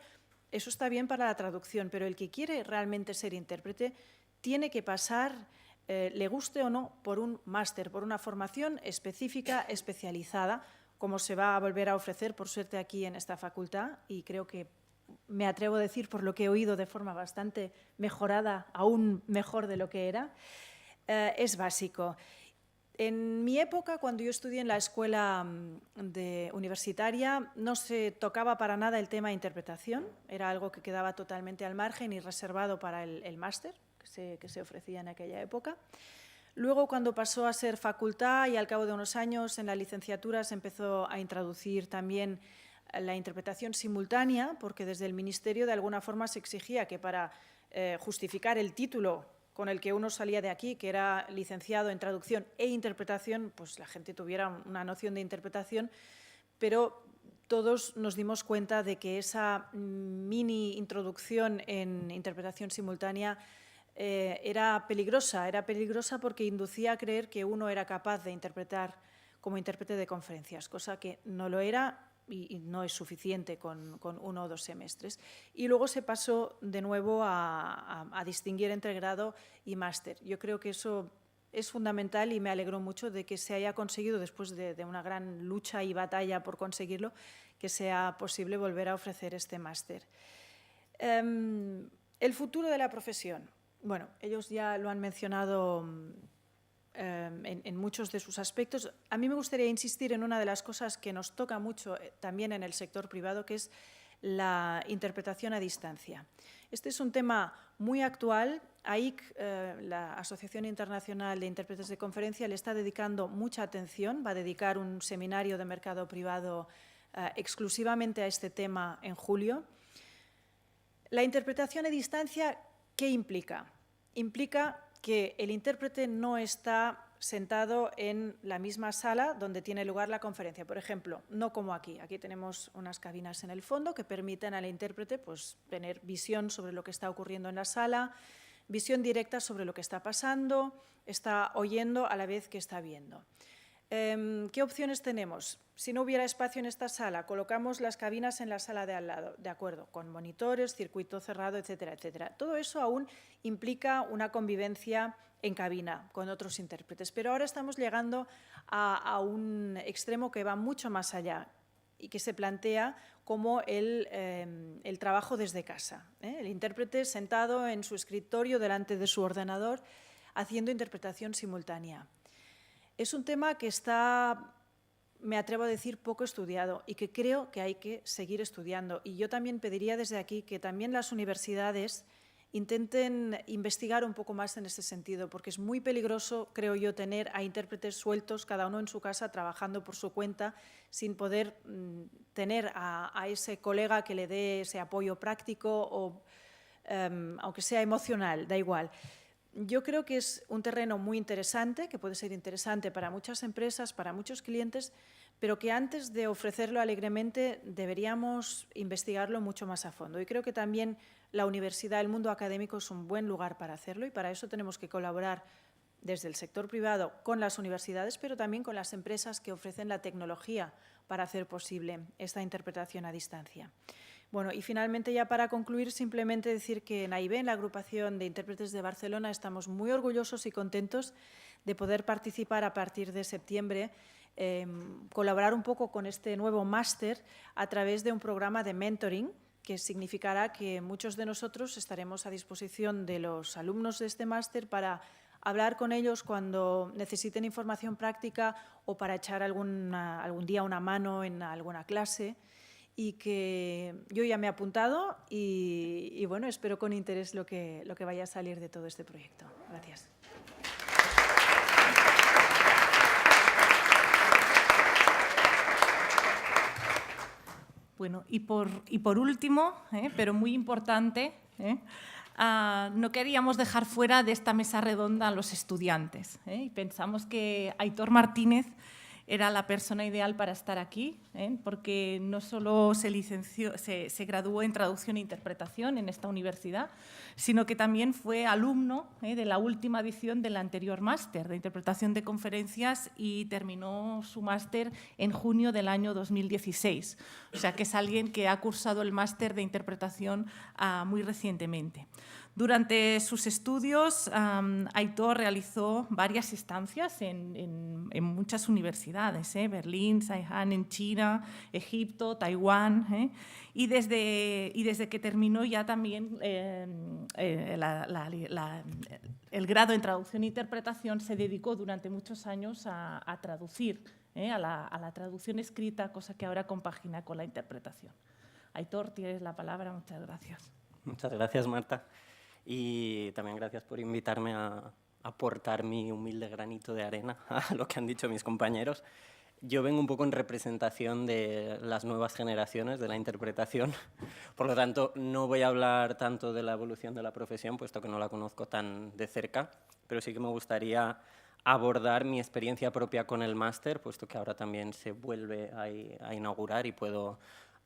Eso está bien para la traducción, pero el que quiere realmente ser intérprete tiene que pasar, le guste o no, por un máster, por una formación específica, especializada, como se va a volver a ofrecer, por suerte, aquí en esta facultad, y creo que me atrevo a decir, por lo que he oído, de forma bastante mejorada, aún mejor de lo que era, es básico. En mi época, cuando yo estudié en la escuela universitaria, no se tocaba para nada el tema de interpretación, era algo que quedaba totalmente al margen y reservado para el máster que se ofrecía en aquella época. Luego, cuando pasó a ser facultad y al cabo de unos años en la licenciatura se empezó a introducir también la interpretación simultánea, porque desde el Ministerio de alguna forma se exigía que para justificar el título con el que uno salía de aquí, que era licenciado en traducción e interpretación, pues la gente tuviera una noción de interpretación, pero todos nos dimos cuenta de que esa mini introducción en interpretación simultánea era peligrosa porque inducía a creer que uno era capaz de interpretar como intérprete de conferencias, cosa que no lo era y no es suficiente con 1 o 2 semestres. Y luego se pasó de nuevo a distinguir entre grado y máster. Yo creo que eso es fundamental y me alegró mucho de que se haya conseguido, después de una gran lucha y batalla por conseguirlo, que sea posible volver a ofrecer este máster. El futuro de la profesión. Bueno, ellos ya lo han mencionado en muchos de sus aspectos. A mí me gustaría insistir en una de las cosas que nos toca mucho también en el sector privado, que es la interpretación a distancia. Este es un tema muy actual. AIC, la Asociación Internacional de Intérpretes de Conferencia, le está dedicando mucha atención. Va a dedicar un seminario de mercado privado exclusivamente a este tema en julio. La interpretación a distancia, ¿qué implica? Implica que el intérprete no está sentado en la misma sala donde tiene lugar la conferencia. Por ejemplo, no como aquí. Aquí tenemos unas cabinas en el fondo que permiten al intérprete pues, tener visión sobre lo que está ocurriendo en la sala, visión directa sobre lo que está pasando, está oyendo a la vez que está viendo. ¿Qué opciones tenemos? Si no hubiera espacio en esta sala, colocamos las cabinas en la sala de al lado, de acuerdo, con monitores, circuito cerrado, etcétera, etcétera. Todo eso aún implica una convivencia en cabina con otros intérpretes, pero ahora estamos llegando a un extremo que va mucho más allá y que se plantea como el trabajo desde casa. El intérprete sentado en su escritorio delante de su ordenador haciendo interpretación simultánea. Es un tema que está, me atrevo a decir, poco estudiado y que creo que hay que seguir estudiando. Y yo también pediría desde aquí que también las universidades intenten investigar un poco más en este sentido, porque es muy peligroso, creo yo, tener a intérpretes sueltos, cada uno en su casa, trabajando por su cuenta, sin poder tener a ese colega que le dé ese apoyo práctico o, aunque sea emocional, da igual. Yo creo que es un terreno muy interesante, que puede ser interesante para muchas empresas, para muchos clientes, pero que antes de ofrecerlo alegremente deberíamos investigarlo mucho más a fondo. Y creo que también la universidad, el mundo académico es un buen lugar para hacerlo y para eso tenemos que colaborar desde el sector privado con las universidades, pero también con las empresas que ofrecen la tecnología para hacer posible esta interpretación a distancia. Bueno, y finalmente, ya para concluir, simplemente decir que en AIB, en la Agrupación de Intérpretes de Barcelona, estamos muy orgullosos y contentos de poder participar a partir de septiembre, colaborar un poco con este nuevo máster a través de un programa de mentoring, que significará que muchos de nosotros estaremos a disposición de los alumnos de este máster para hablar con ellos cuando necesiten información práctica o para echar algún día una mano en alguna clase. Y que yo ya me he apuntado y bueno, espero con interés lo que vaya a salir de todo este proyecto. Gracias. Bueno, y por último, pero muy importante, no queríamos dejar fuera de esta mesa redonda a los estudiantes. Y pensamos que Aitor Martínez era la persona ideal para estar aquí, porque no solo se graduó en traducción e interpretación en esta universidad, sino que también fue alumno de la última edición del anterior máster de interpretación de conferencias y terminó su máster en junio del año 2016. O sea que es alguien que ha cursado el máster de interpretación muy recientemente. Durante sus estudios, Aitor realizó varias estancias en muchas universidades, Berlín, Shanghai en China, Egipto, Taiwán, y desde que terminó ya también el grado en traducción e interpretación, se dedicó durante muchos años a traducir, a la traducción escrita, cosa que ahora compagina con la interpretación. Aitor, tienes la palabra. Muchas gracias. Muchas gracias, Marta. Y también gracias por invitarme a aportar mi humilde granito de arena a lo que han dicho mis compañeros. Yo vengo un poco en representación de las nuevas generaciones de la interpretación, por lo tanto no voy a hablar tanto de la evolución de la profesión, puesto que no la conozco tan de cerca, pero sí que me gustaría abordar mi experiencia propia con el máster, puesto que ahora también se vuelve a inaugurar y puedo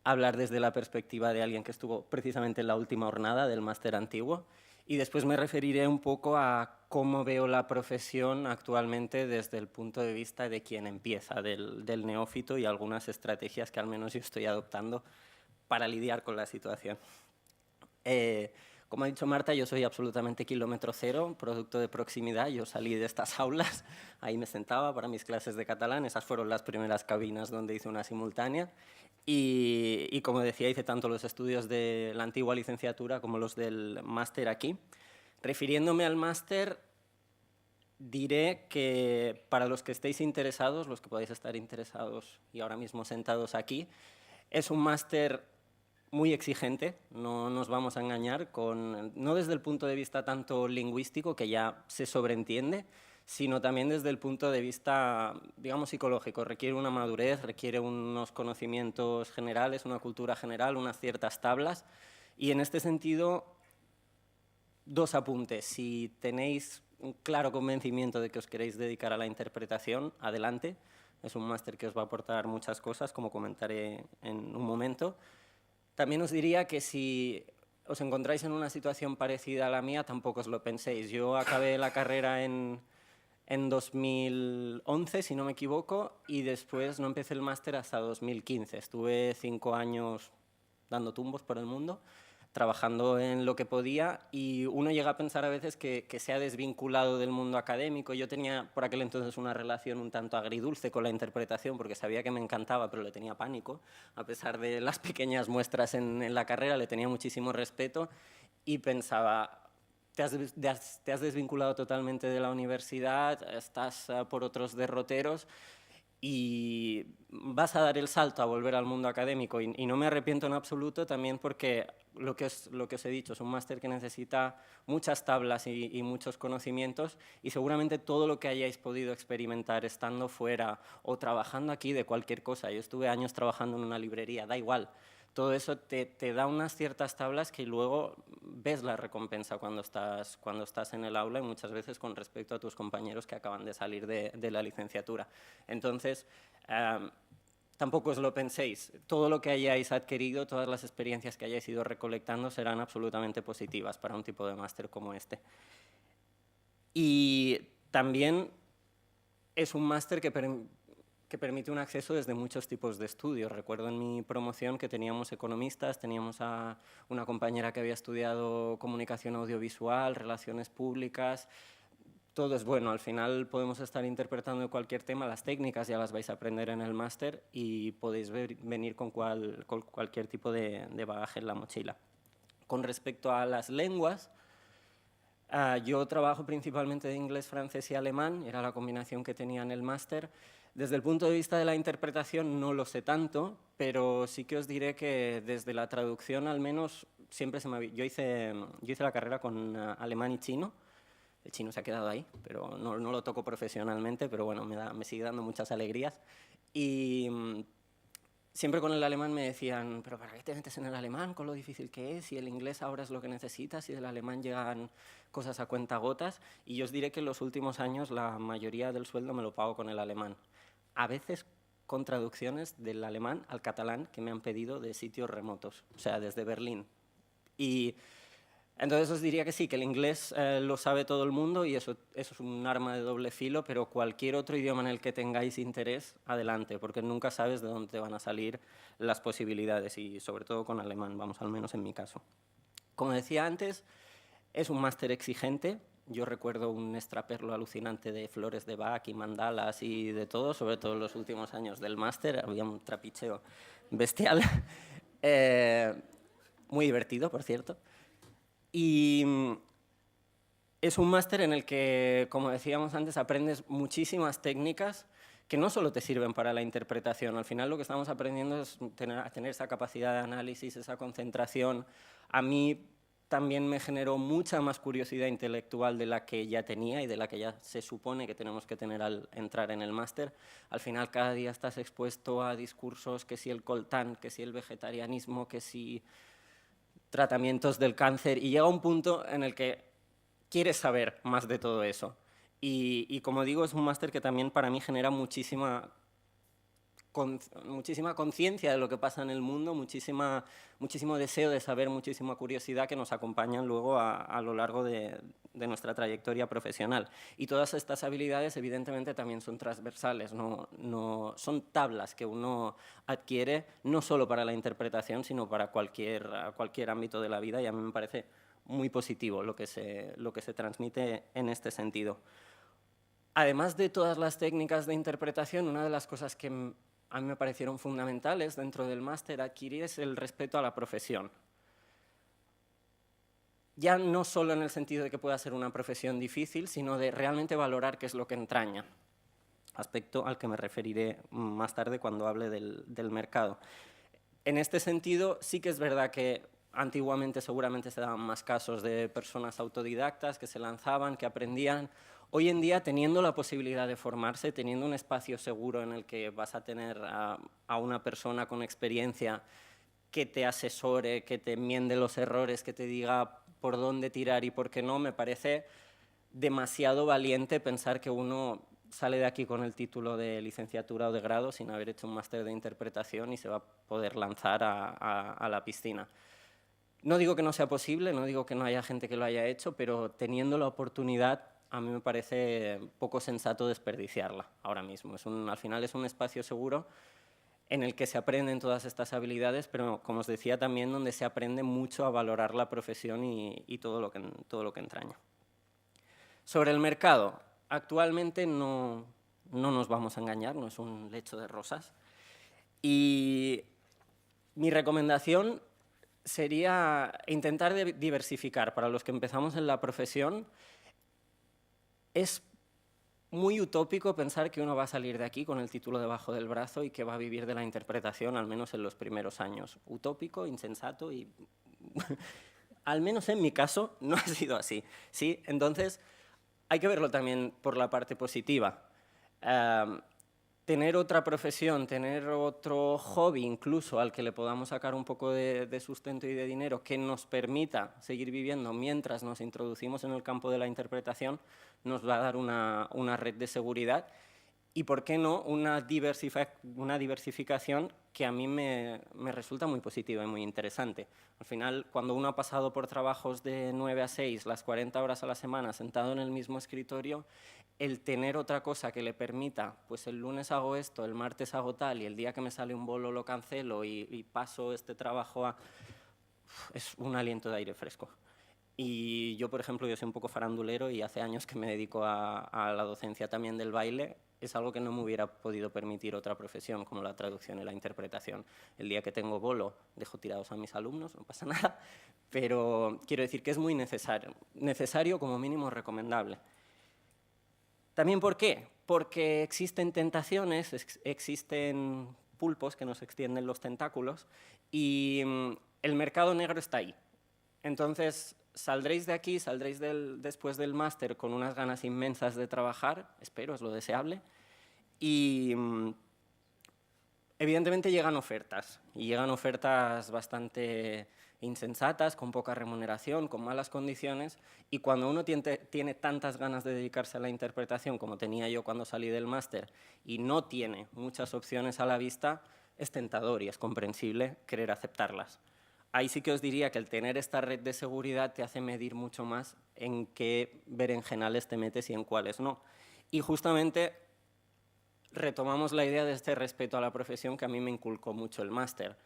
hablar desde la perspectiva de alguien que estuvo precisamente en la última jornada del máster antiguo. Y después me referiré un poco a cómo veo la profesión actualmente desde el punto de vista de quien empieza, del neófito, y algunas estrategias que al menos yo estoy adoptando para lidiar con la situación. Como ha dicho Marta, yo soy absolutamente kilómetro cero, producto de proximidad. Yo salí de estas aulas, ahí me sentaba para mis clases de catalán. Esas fueron las primeras cabinas donde hice una simultánea. Y como decía, hice tanto los estudios de la antigua licenciatura como los del máster aquí. Refiriéndome al máster, diré que para los que estéis interesados, los que podáis estar interesados y ahora mismo sentados aquí, es un máster muy exigente, no nos vamos a engañar, no desde el punto de vista tanto lingüístico, que ya se sobreentiende, sino también desde el punto de vista, digamos, psicológico. Requiere una madurez, requiere unos conocimientos generales, una cultura general, unas ciertas tablas. Y en este sentido, 2 apuntes. Si tenéis un claro convencimiento de que os queréis dedicar a la interpretación, adelante. Es un máster que os va a aportar muchas cosas, como comentaré en un momento. También os diría que si os encontráis en una situación parecida a la mía, tampoco os lo penséis. Yo acabé la carrera en 2011, si no me equivoco, y después no empecé el máster hasta 2015. Estuve 5 años dando tumbos por el mundo, trabajando en lo que podía, y uno llega a pensar a veces que se ha desvinculado del mundo académico. Yo tenía por aquel entonces una relación un tanto agridulce con la interpretación, porque sabía que me encantaba, pero le tenía pánico. A pesar de las pequeñas muestras en la carrera, le tenía muchísimo respeto y pensaba, te has desvinculado totalmente de la universidad, estás por otros derroteros y vas a dar el salto a volver al mundo académico. Y no me arrepiento en absoluto, también porque lo que os he dicho, es un máster que necesita muchas tablas y muchos conocimientos, y seguramente todo lo que hayáis podido experimentar estando fuera o trabajando aquí de cualquier cosa. Yo estuve años trabajando en una librería, da igual. Todo eso te da unas ciertas tablas que luego ves la recompensa cuando estás en el aula, y muchas veces con respecto a tus compañeros que acaban de salir de la licenciatura. Entonces, tampoco os lo penséis. Todo lo que hayáis adquirido, todas las experiencias que hayáis ido recolectando serán absolutamente positivas para un tipo de máster como este. Y también es un máster que permite un acceso desde muchos tipos de estudios. Recuerdo en mi promoción que teníamos economistas, teníamos a una compañera que había estudiado comunicación audiovisual, relaciones públicas. Todo es bueno, al final podemos estar interpretando cualquier tema, las técnicas ya las vais a aprender en el máster y podéis venir con cualquier tipo de bagaje en la mochila. Con respecto a las lenguas, yo trabajo principalmente de inglés, francés y alemán, era la combinación que tenía en el máster. Desde el punto de vista de la interpretación no lo sé tanto, pero sí que os diré que desde la traducción al menos siempre yo hice la carrera con alemán y chino. El chino se ha quedado ahí, pero no lo toco profesionalmente, pero bueno, me sigue dando muchas alegrías. Y siempre con el alemán me decían, pero ¿para qué te metes en el alemán con lo difícil que es? Y el inglés ahora es lo que necesitas, y del alemán llegan cosas a cuentagotas. Y yo os diré que en los últimos años la mayoría del sueldo me lo pago con el alemán. A veces con traducciones del alemán al catalán que me han pedido de sitios remotos, o sea, desde Berlín. Y entonces os diría que sí, que el inglés lo sabe todo el mundo, y eso es un arma de doble filo, pero cualquier otro idioma en el que tengáis interés, adelante, porque nunca sabes de dónde te van a salir las posibilidades, y sobre todo con alemán, vamos, al menos en mi caso. Como decía antes, es un máster exigente. Yo recuerdo un extraperlo alucinante de flores de Bach y mandalas y de todo, sobre todo en los últimos años del máster. Había un trapicheo bestial, muy divertido, por cierto. Y es un máster en el que, como decíamos antes, aprendes muchísimas técnicas que no solo te sirven para la interpretación. Al final lo que estamos aprendiendo es a tener esa capacidad de análisis, esa concentración. A mí también me generó mucha más curiosidad intelectual de la que ya tenía y de la que ya se supone que tenemos que tener al entrar en el máster. Al final cada día estás expuesto a discursos, que si el coltán, que si el vegetarianismo, que si tratamientos del cáncer, y llega un punto en el que quieres saber más de todo eso. Y como digo, es un máster que también para mí genera muchísima conciencia de lo que pasa en el mundo, muchísimo deseo de saber, muchísima curiosidad que nos acompañan luego a lo largo de nuestra trayectoria profesional. Y todas estas habilidades evidentemente también son transversales, no son tablas que uno adquiere no solo para la interpretación, sino para cualquier ámbito de la vida, y a mí me parece muy positivo lo que se transmite en este sentido. Además de todas las técnicas de interpretación, una de las cosas que a mí me parecieron fundamentales dentro del máster adquirir es el respeto a la profesión. Ya no solo en el sentido de que pueda ser una profesión difícil, sino de realmente valorar qué es lo que entraña, aspecto al que me referiré más tarde cuando hable del mercado. En este sentido, sí que es verdad que antiguamente seguramente se daban más casos de personas autodidactas que se lanzaban, que aprendían. Hoy en día, teniendo la posibilidad de formarse, teniendo un espacio seguro en el que vas a tener a una persona con experiencia que te asesore, que te enmiende los errores, que te diga por dónde tirar y por qué no, me parece demasiado valiente pensar que uno sale de aquí con el título de licenciatura o de grado sin haber hecho un máster de interpretación y se va a poder lanzar a la piscina. No digo que no sea posible, no digo que no haya gente que lo haya hecho, pero teniendo la oportunidad, a mí me parece poco sensato desperdiciarla ahora mismo. Al final es un espacio seguro en el que se aprenden todas estas habilidades, pero como os decía también donde se aprende mucho a valorar la profesión y todo lo que entraña. Sobre el mercado, actualmente no nos vamos a engañar, no es un lecho de rosas. Y mi recomendación sería intentar diversificar. Para los que empezamos en la profesión, es muy utópico pensar que uno va a salir de aquí con el título debajo del brazo y que va a vivir de la interpretación, al menos en los primeros años. Utópico, insensato y, al menos en mi caso, no ha sido así. ¿Sí? Entonces, hay que verlo también por la parte positiva. Tener otra profesión, tener otro hobby incluso al que le podamos sacar un poco de sustento y de dinero que nos permita seguir viviendo mientras nos introducimos en el campo de la interpretación, nos va a dar una red de seguridad y, ¿por qué no?, una diversificación que a mí me resulta muy positiva y muy interesante. Al final, cuando uno ha pasado por trabajos de 9 a 6, las 40 horas a la semana, sentado en el mismo escritorio, el tener otra cosa que le permita, pues el lunes hago esto, el martes hago tal, y el día que me sale un bolo lo cancelo y paso este trabajo a... es un aliento de aire fresco. Y yo, por ejemplo, yo soy un poco farandulero y hace años que me dedico a la docencia también del baile. Es algo que no me hubiera podido permitir otra profesión como la traducción y la interpretación. El día que tengo bolo dejo tirados a mis alumnos, no pasa nada, pero quiero decir que es muy necesario como mínimo recomendable. ¿También por qué? Porque existen tentaciones, existen pulpos que nos extienden los tentáculos y el mercado negro está ahí. Entonces, saldréis de aquí, saldréis después del máster con unas ganas inmensas de trabajar, espero, es lo deseable, y evidentemente llegan ofertas, y llegan ofertas bastante insensatas, con poca remuneración, con malas condiciones, y cuando uno tiene tantas ganas de dedicarse a la interpretación como tenía yo cuando salí del máster y no tiene muchas opciones a la vista, es tentador y es comprensible querer aceptarlas. Ahí sí que os diría que el tener esta red de seguridad te hace medir mucho más en qué berenjenales te metes y en cuáles no. Y justamente retomamos la idea de este respeto a la profesión que a mí me inculcó mucho el máster.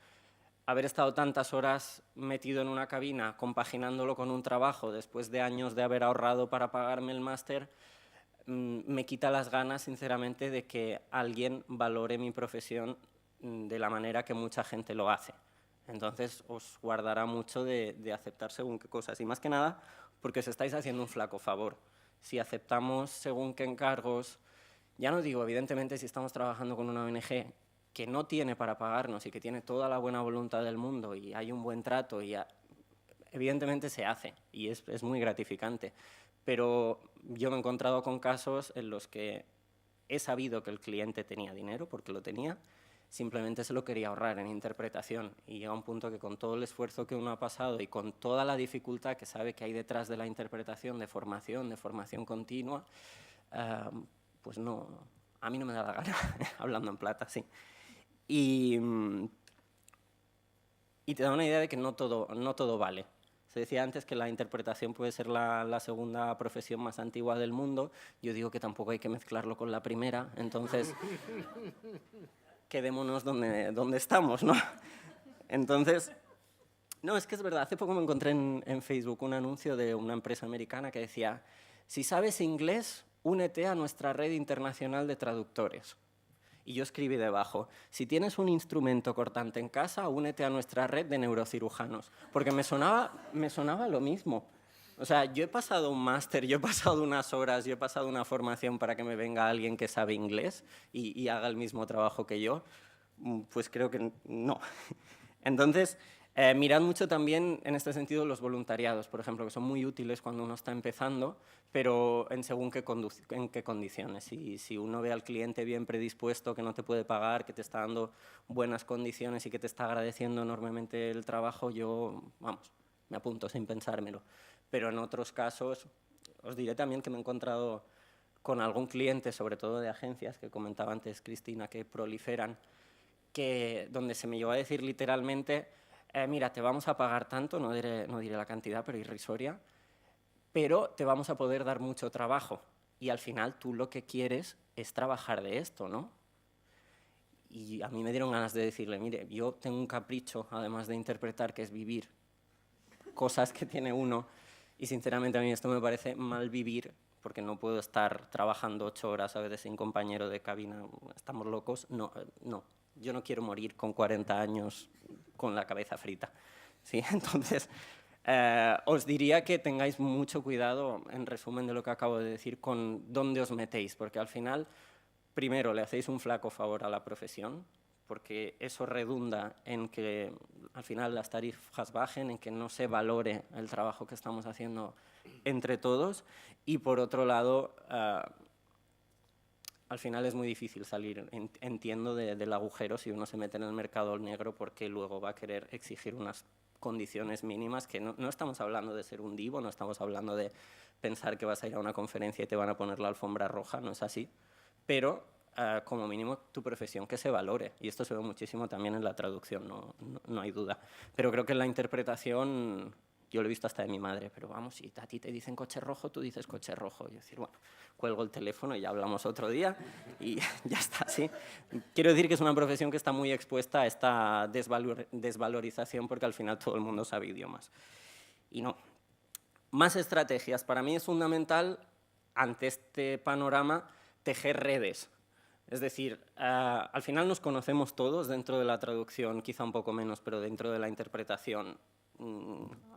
Haber estado tantas horas metido en una cabina, compaginándolo con un trabajo, después de años de haber ahorrado para pagarme el máster, me quita las ganas, sinceramente, de que alguien valore mi profesión de la manera que mucha gente lo hace. Entonces, os guardará mucho de aceptar según qué cosas. Y más que nada, porque os estáis haciendo un flaco favor. Si aceptamos según qué encargos, ya no digo, evidentemente, si estamos trabajando con una ONG que no tiene para pagarnos y que tiene toda la buena voluntad del mundo y hay un buen trato, y evidentemente se hace y es muy gratificante. Pero yo me he encontrado con casos en los que he sabido que el cliente tenía dinero, porque lo tenía, simplemente se lo quería ahorrar en interpretación y llega un punto que con todo el esfuerzo que uno ha pasado y con toda la dificultad que sabe que hay detrás de la interpretación, de formación continua, pues no, a mí no me da la gana, hablando en plata, sí. Y te da una idea de que no todo vale. Se decía antes que la interpretación puede ser la segunda profesión más antigua del mundo. Yo digo que tampoco hay que mezclarlo con la primera, entonces quedémonos donde estamos, ¿no? Entonces, no, es que es verdad. Hace poco me encontré en Facebook un anuncio de una empresa americana que decía: si sabes inglés, únete a nuestra red internacional de traductores. Y yo escribí debajo: si tienes un instrumento cortante en casa, únete a nuestra red de neurocirujanos. Porque me sonaba lo mismo. O sea, yo he pasado un máster, yo he pasado unas horas, yo he pasado una formación para que me venga alguien que sabe inglés y haga el mismo trabajo que yo. Pues creo que no. Entonces, mirad mucho también en este sentido los voluntariados, por ejemplo, que son muy útiles cuando uno está empezando, pero en según en qué condiciones. Si uno ve al cliente bien predispuesto, que no te puede pagar, que te está dando buenas condiciones y que te está agradeciendo enormemente el trabajo, yo, vamos, me apunto sin pensármelo. Pero en otros casos, os diré también que me he encontrado con algún cliente, sobre todo de agencias, que comentaba antes Cristina, que proliferan, donde se me llegó a decir literalmente, mira, te vamos a pagar tanto, no diré la cantidad, pero irrisoria, pero te vamos a poder dar mucho trabajo. Y al final tú lo que quieres es trabajar de esto, ¿no? Y a mí me dieron ganas de decirle, mire, yo tengo un capricho, además de interpretar, que es vivir cosas que tiene uno, y sinceramente a mí esto me parece mal vivir, porque no puedo estar trabajando 8 horas a veces sin compañero de cabina, estamos locos. No, yo no quiero morir con 40 años con la cabeza frita. ¿Sí? Entonces, os diría que tengáis mucho cuidado, en resumen de lo que acabo de decir, con dónde os metéis, porque al final, primero, le hacéis un flaco favor a la profesión, porque eso redunda en que al final las tarifas bajen, en que no se valore el trabajo que estamos haciendo entre todos, y por otro lado, al final es muy difícil salir, entiendo, del agujero si uno se mete en el mercado negro, porque luego va a querer exigir unas condiciones mínimas, que no estamos hablando de ser un divo, no estamos hablando de pensar que vas a ir a una conferencia y te van a poner la alfombra roja, no es así, pero como mínimo tu profesión que se valore, y esto se ve muchísimo también en la traducción, no hay duda, pero creo que en la interpretación, yo lo he visto hasta de mi madre, pero vamos, si a ti te dicen coche rojo, tú dices coche rojo, y decir, bueno, cuelgo el teléfono y ya hablamos otro día, y ya está, ¿sí? Quiero decir que es una profesión que está muy expuesta a esta desvalorización, porque al final todo el mundo sabe idiomas, y no. Más estrategias, para mí es fundamental, ante este panorama, tejer redes. Es decir, al final nos conocemos todos dentro de la traducción, quizá un poco menos, pero dentro de la interpretación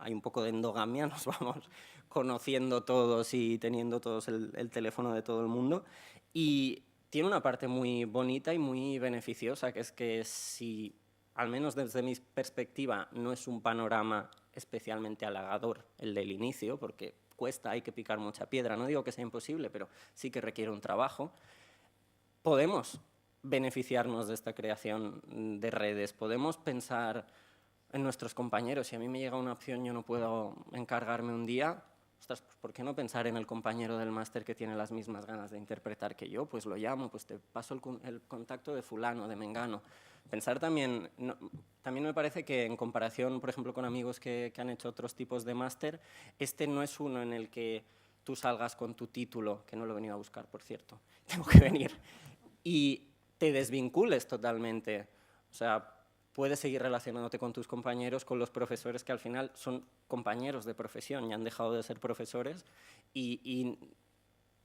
hay un poco de endogamia, nos vamos conociendo todos y teniendo todos el teléfono de todo el mundo. Y tiene una parte muy bonita y muy beneficiosa, que es que si, al menos desde mi perspectiva, no es un panorama especialmente halagador el del inicio, porque cuesta, hay que picar mucha piedra, no digo que sea imposible, pero sí que requiere un trabajo, podemos beneficiarnos de esta creación de redes, podemos pensar en nuestros compañeros. Si a mí me llega una opción, yo no puedo encargarme un día, ostras, pues ¿por qué no pensar en el compañero del máster que tiene las mismas ganas de interpretar que yo? Pues lo llamo, pues te paso el contacto de fulano, de mengano. Pensar también, también me parece que en comparación, por ejemplo, con amigos que han hecho otros tipos de máster, este no es uno en el que tú salgas con tu título, que no lo he venido a buscar, por cierto, tengo que venir, y te desvincules totalmente. O sea, puedes seguir relacionándote con tus compañeros, con los profesores que al final son compañeros de profesión y han dejado de ser profesores, y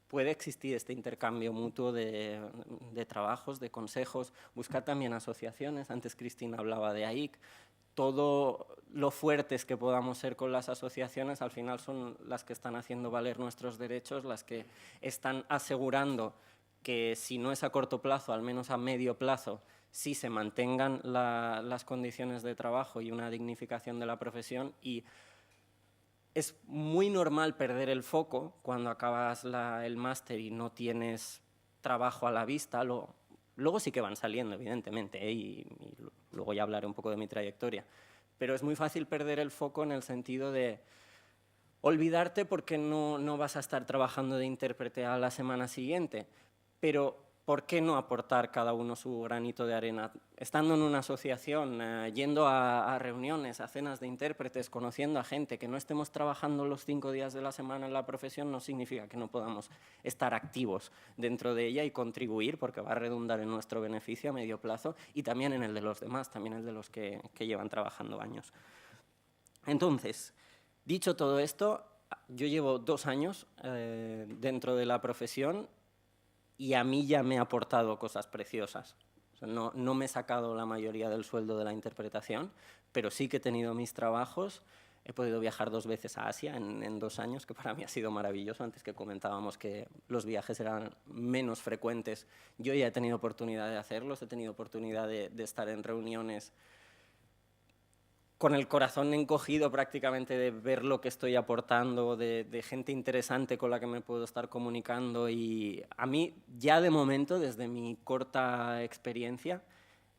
puede existir este intercambio mutuo de trabajos, de consejos, buscar también asociaciones. Antes Cristina hablaba de AIC. Todo lo fuertes que podamos ser con las asociaciones al final son las que están haciendo valer nuestros derechos, las que están asegurando que si no es a corto plazo, al menos a medio plazo, sí se mantengan las condiciones de trabajo y una dignificación de la profesión. Y es muy normal perder el foco cuando acabas el máster y no tienes trabajo a la vista. Luego sí que van saliendo, evidentemente, y luego ya hablaré un poco de mi trayectoria. Pero es muy fácil perder el foco en el sentido de olvidarte porque no vas a estar trabajando de intérprete a la semana siguiente. Pero ¿por qué no aportar cada uno su granito de arena? Estando en una asociación, yendo a reuniones, a cenas de intérpretes, conociendo a gente, que no estemos trabajando los 5 días de la semana en la profesión, no significa que no podamos estar activos dentro de ella y contribuir, porque va a redundar en nuestro beneficio a medio plazo y también en el de los demás, también el de los que llevan trabajando años. Entonces, dicho todo esto, yo llevo 2 años dentro de la profesión y a mí ya me ha aportado cosas preciosas. O sea, no me he sacado la mayoría del sueldo de la interpretación, pero sí que he tenido mis trabajos. He podido viajar 2 veces a Asia en 2 años, que para mí ha sido maravilloso. Antes que comentábamos que los viajes eran menos frecuentes, yo ya he tenido oportunidad de hacerlos, he tenido oportunidad de estar en reuniones con el corazón encogido prácticamente de ver lo que estoy aportando, de gente interesante con la que me puedo estar comunicando. Y a mí, ya de momento, desde mi corta experiencia,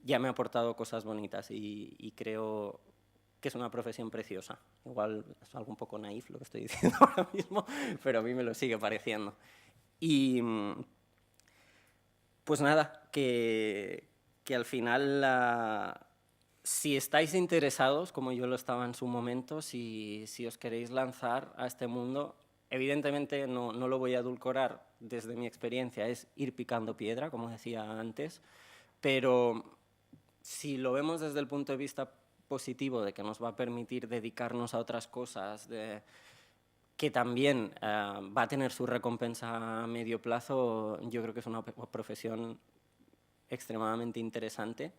ya me ha aportado cosas bonitas y creo que es una profesión preciosa. Igual es algo un poco naif lo que estoy diciendo ahora mismo, pero a mí me lo sigue pareciendo. Y pues nada, que al final, si estáis interesados, como yo lo estaba en su momento, si os queréis lanzar a este mundo, evidentemente no lo voy a edulcorar desde mi experiencia, es ir picando piedra, como decía antes, pero si lo vemos desde el punto de vista positivo, de que nos va a permitir dedicarnos a otras cosas, que también va a tener su recompensa a medio plazo, yo creo que es una profesión extremadamente interesante,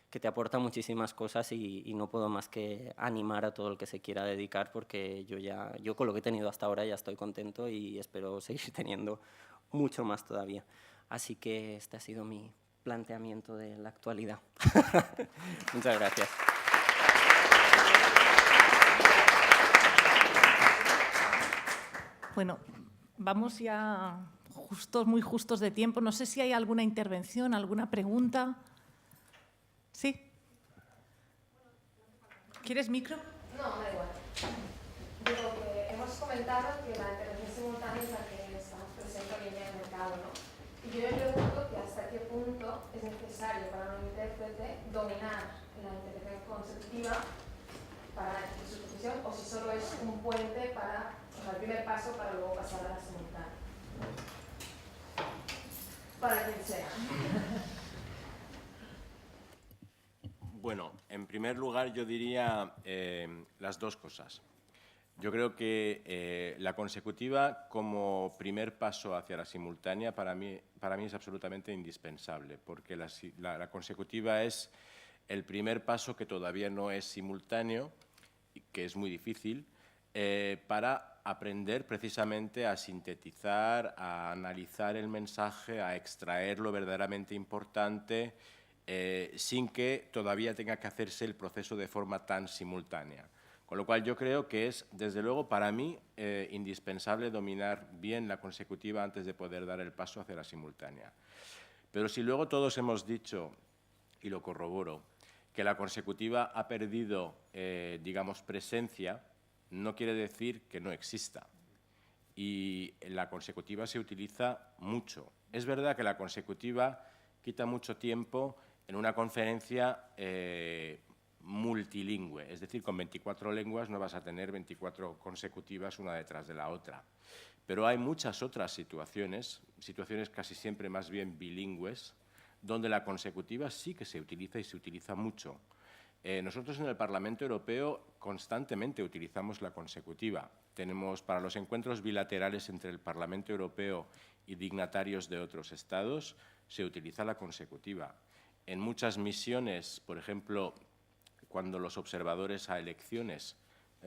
que te aporta muchísimas cosas y no puedo más que animar a todo el que se quiera dedicar, porque yo con lo que he tenido hasta ahora ya estoy contento y espero seguir teniendo mucho más todavía. Así que este ha sido mi planteamiento de la actualidad. Muchas gracias. Bueno, vamos ya muy justos de tiempo. No sé si hay alguna intervención, alguna pregunta. ¿Sí? ¿Quieres micro? No, me da igual. Digo que hemos comentado que la intervención simultánea es la que estamos presentes hoy en día en el mercado, ¿no? Y yo me pregunto que hasta qué punto es necesario para un intérprete dominar la intervención consecutiva para su profesión, o si solo es un puente para, o sea, el primer paso para luego pasar a la simultánea. Para quien sea. Bueno, en primer lugar yo diría las dos cosas. Yo creo que la consecutiva como primer paso hacia la simultánea para mí es absolutamente indispensable, porque la consecutiva es el primer paso que todavía no es simultáneo, que es muy difícil, para aprender precisamente a sintetizar, a analizar el mensaje, a extraer lo verdaderamente importante, sin que todavía tenga que hacerse el proceso de forma tan simultánea. Con lo cual yo creo que es, desde luego, para mí, indispensable dominar bien la consecutiva antes de poder dar el paso hacia la simultánea. Pero si luego todos hemos dicho, y lo corroboro, que la consecutiva ha perdido, digamos, presencia, no quiere decir que no exista. Y la consecutiva se utiliza mucho. Es verdad que la consecutiva quita mucho tiempo en una conferencia multilingüe, es decir, con 24 lenguas no vas a tener 24 consecutivas una detrás de la otra. Pero hay muchas otras situaciones casi siempre más bien bilingües, donde la consecutiva sí que se utiliza y se utiliza mucho. Nosotros en el Parlamento Europeo constantemente utilizamos la consecutiva. Tenemos para los encuentros bilaterales entre el Parlamento Europeo y dignatarios de otros estados, se utiliza la consecutiva. En muchas misiones, por ejemplo, cuando los observadores a elecciones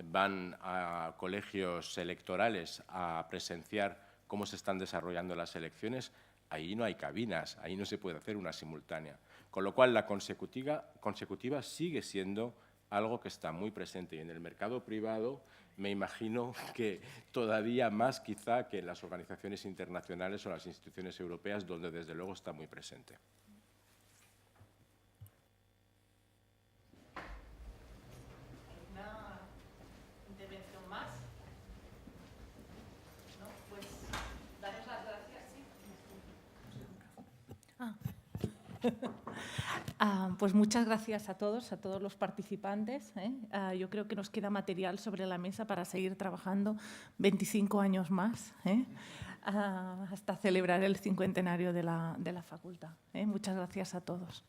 van a colegios electorales a presenciar cómo se están desarrollando las elecciones, ahí no hay cabinas, ahí no se puede hacer una simultánea. Con lo cual, la consecutiva sigue siendo algo que está muy presente. Y en el mercado privado, me imagino que todavía más quizá que en las organizaciones internacionales o las instituciones europeas, donde desde luego está muy presente. ¿Alguna intervención más? ¿No? Pues daros las gracias, ¿sí? Pues muchas gracias a todos los participantes. Yo creo que nos queda material sobre la mesa para seguir trabajando 25 años más, hasta celebrar el 50º de la facultad. Muchas gracias a todos.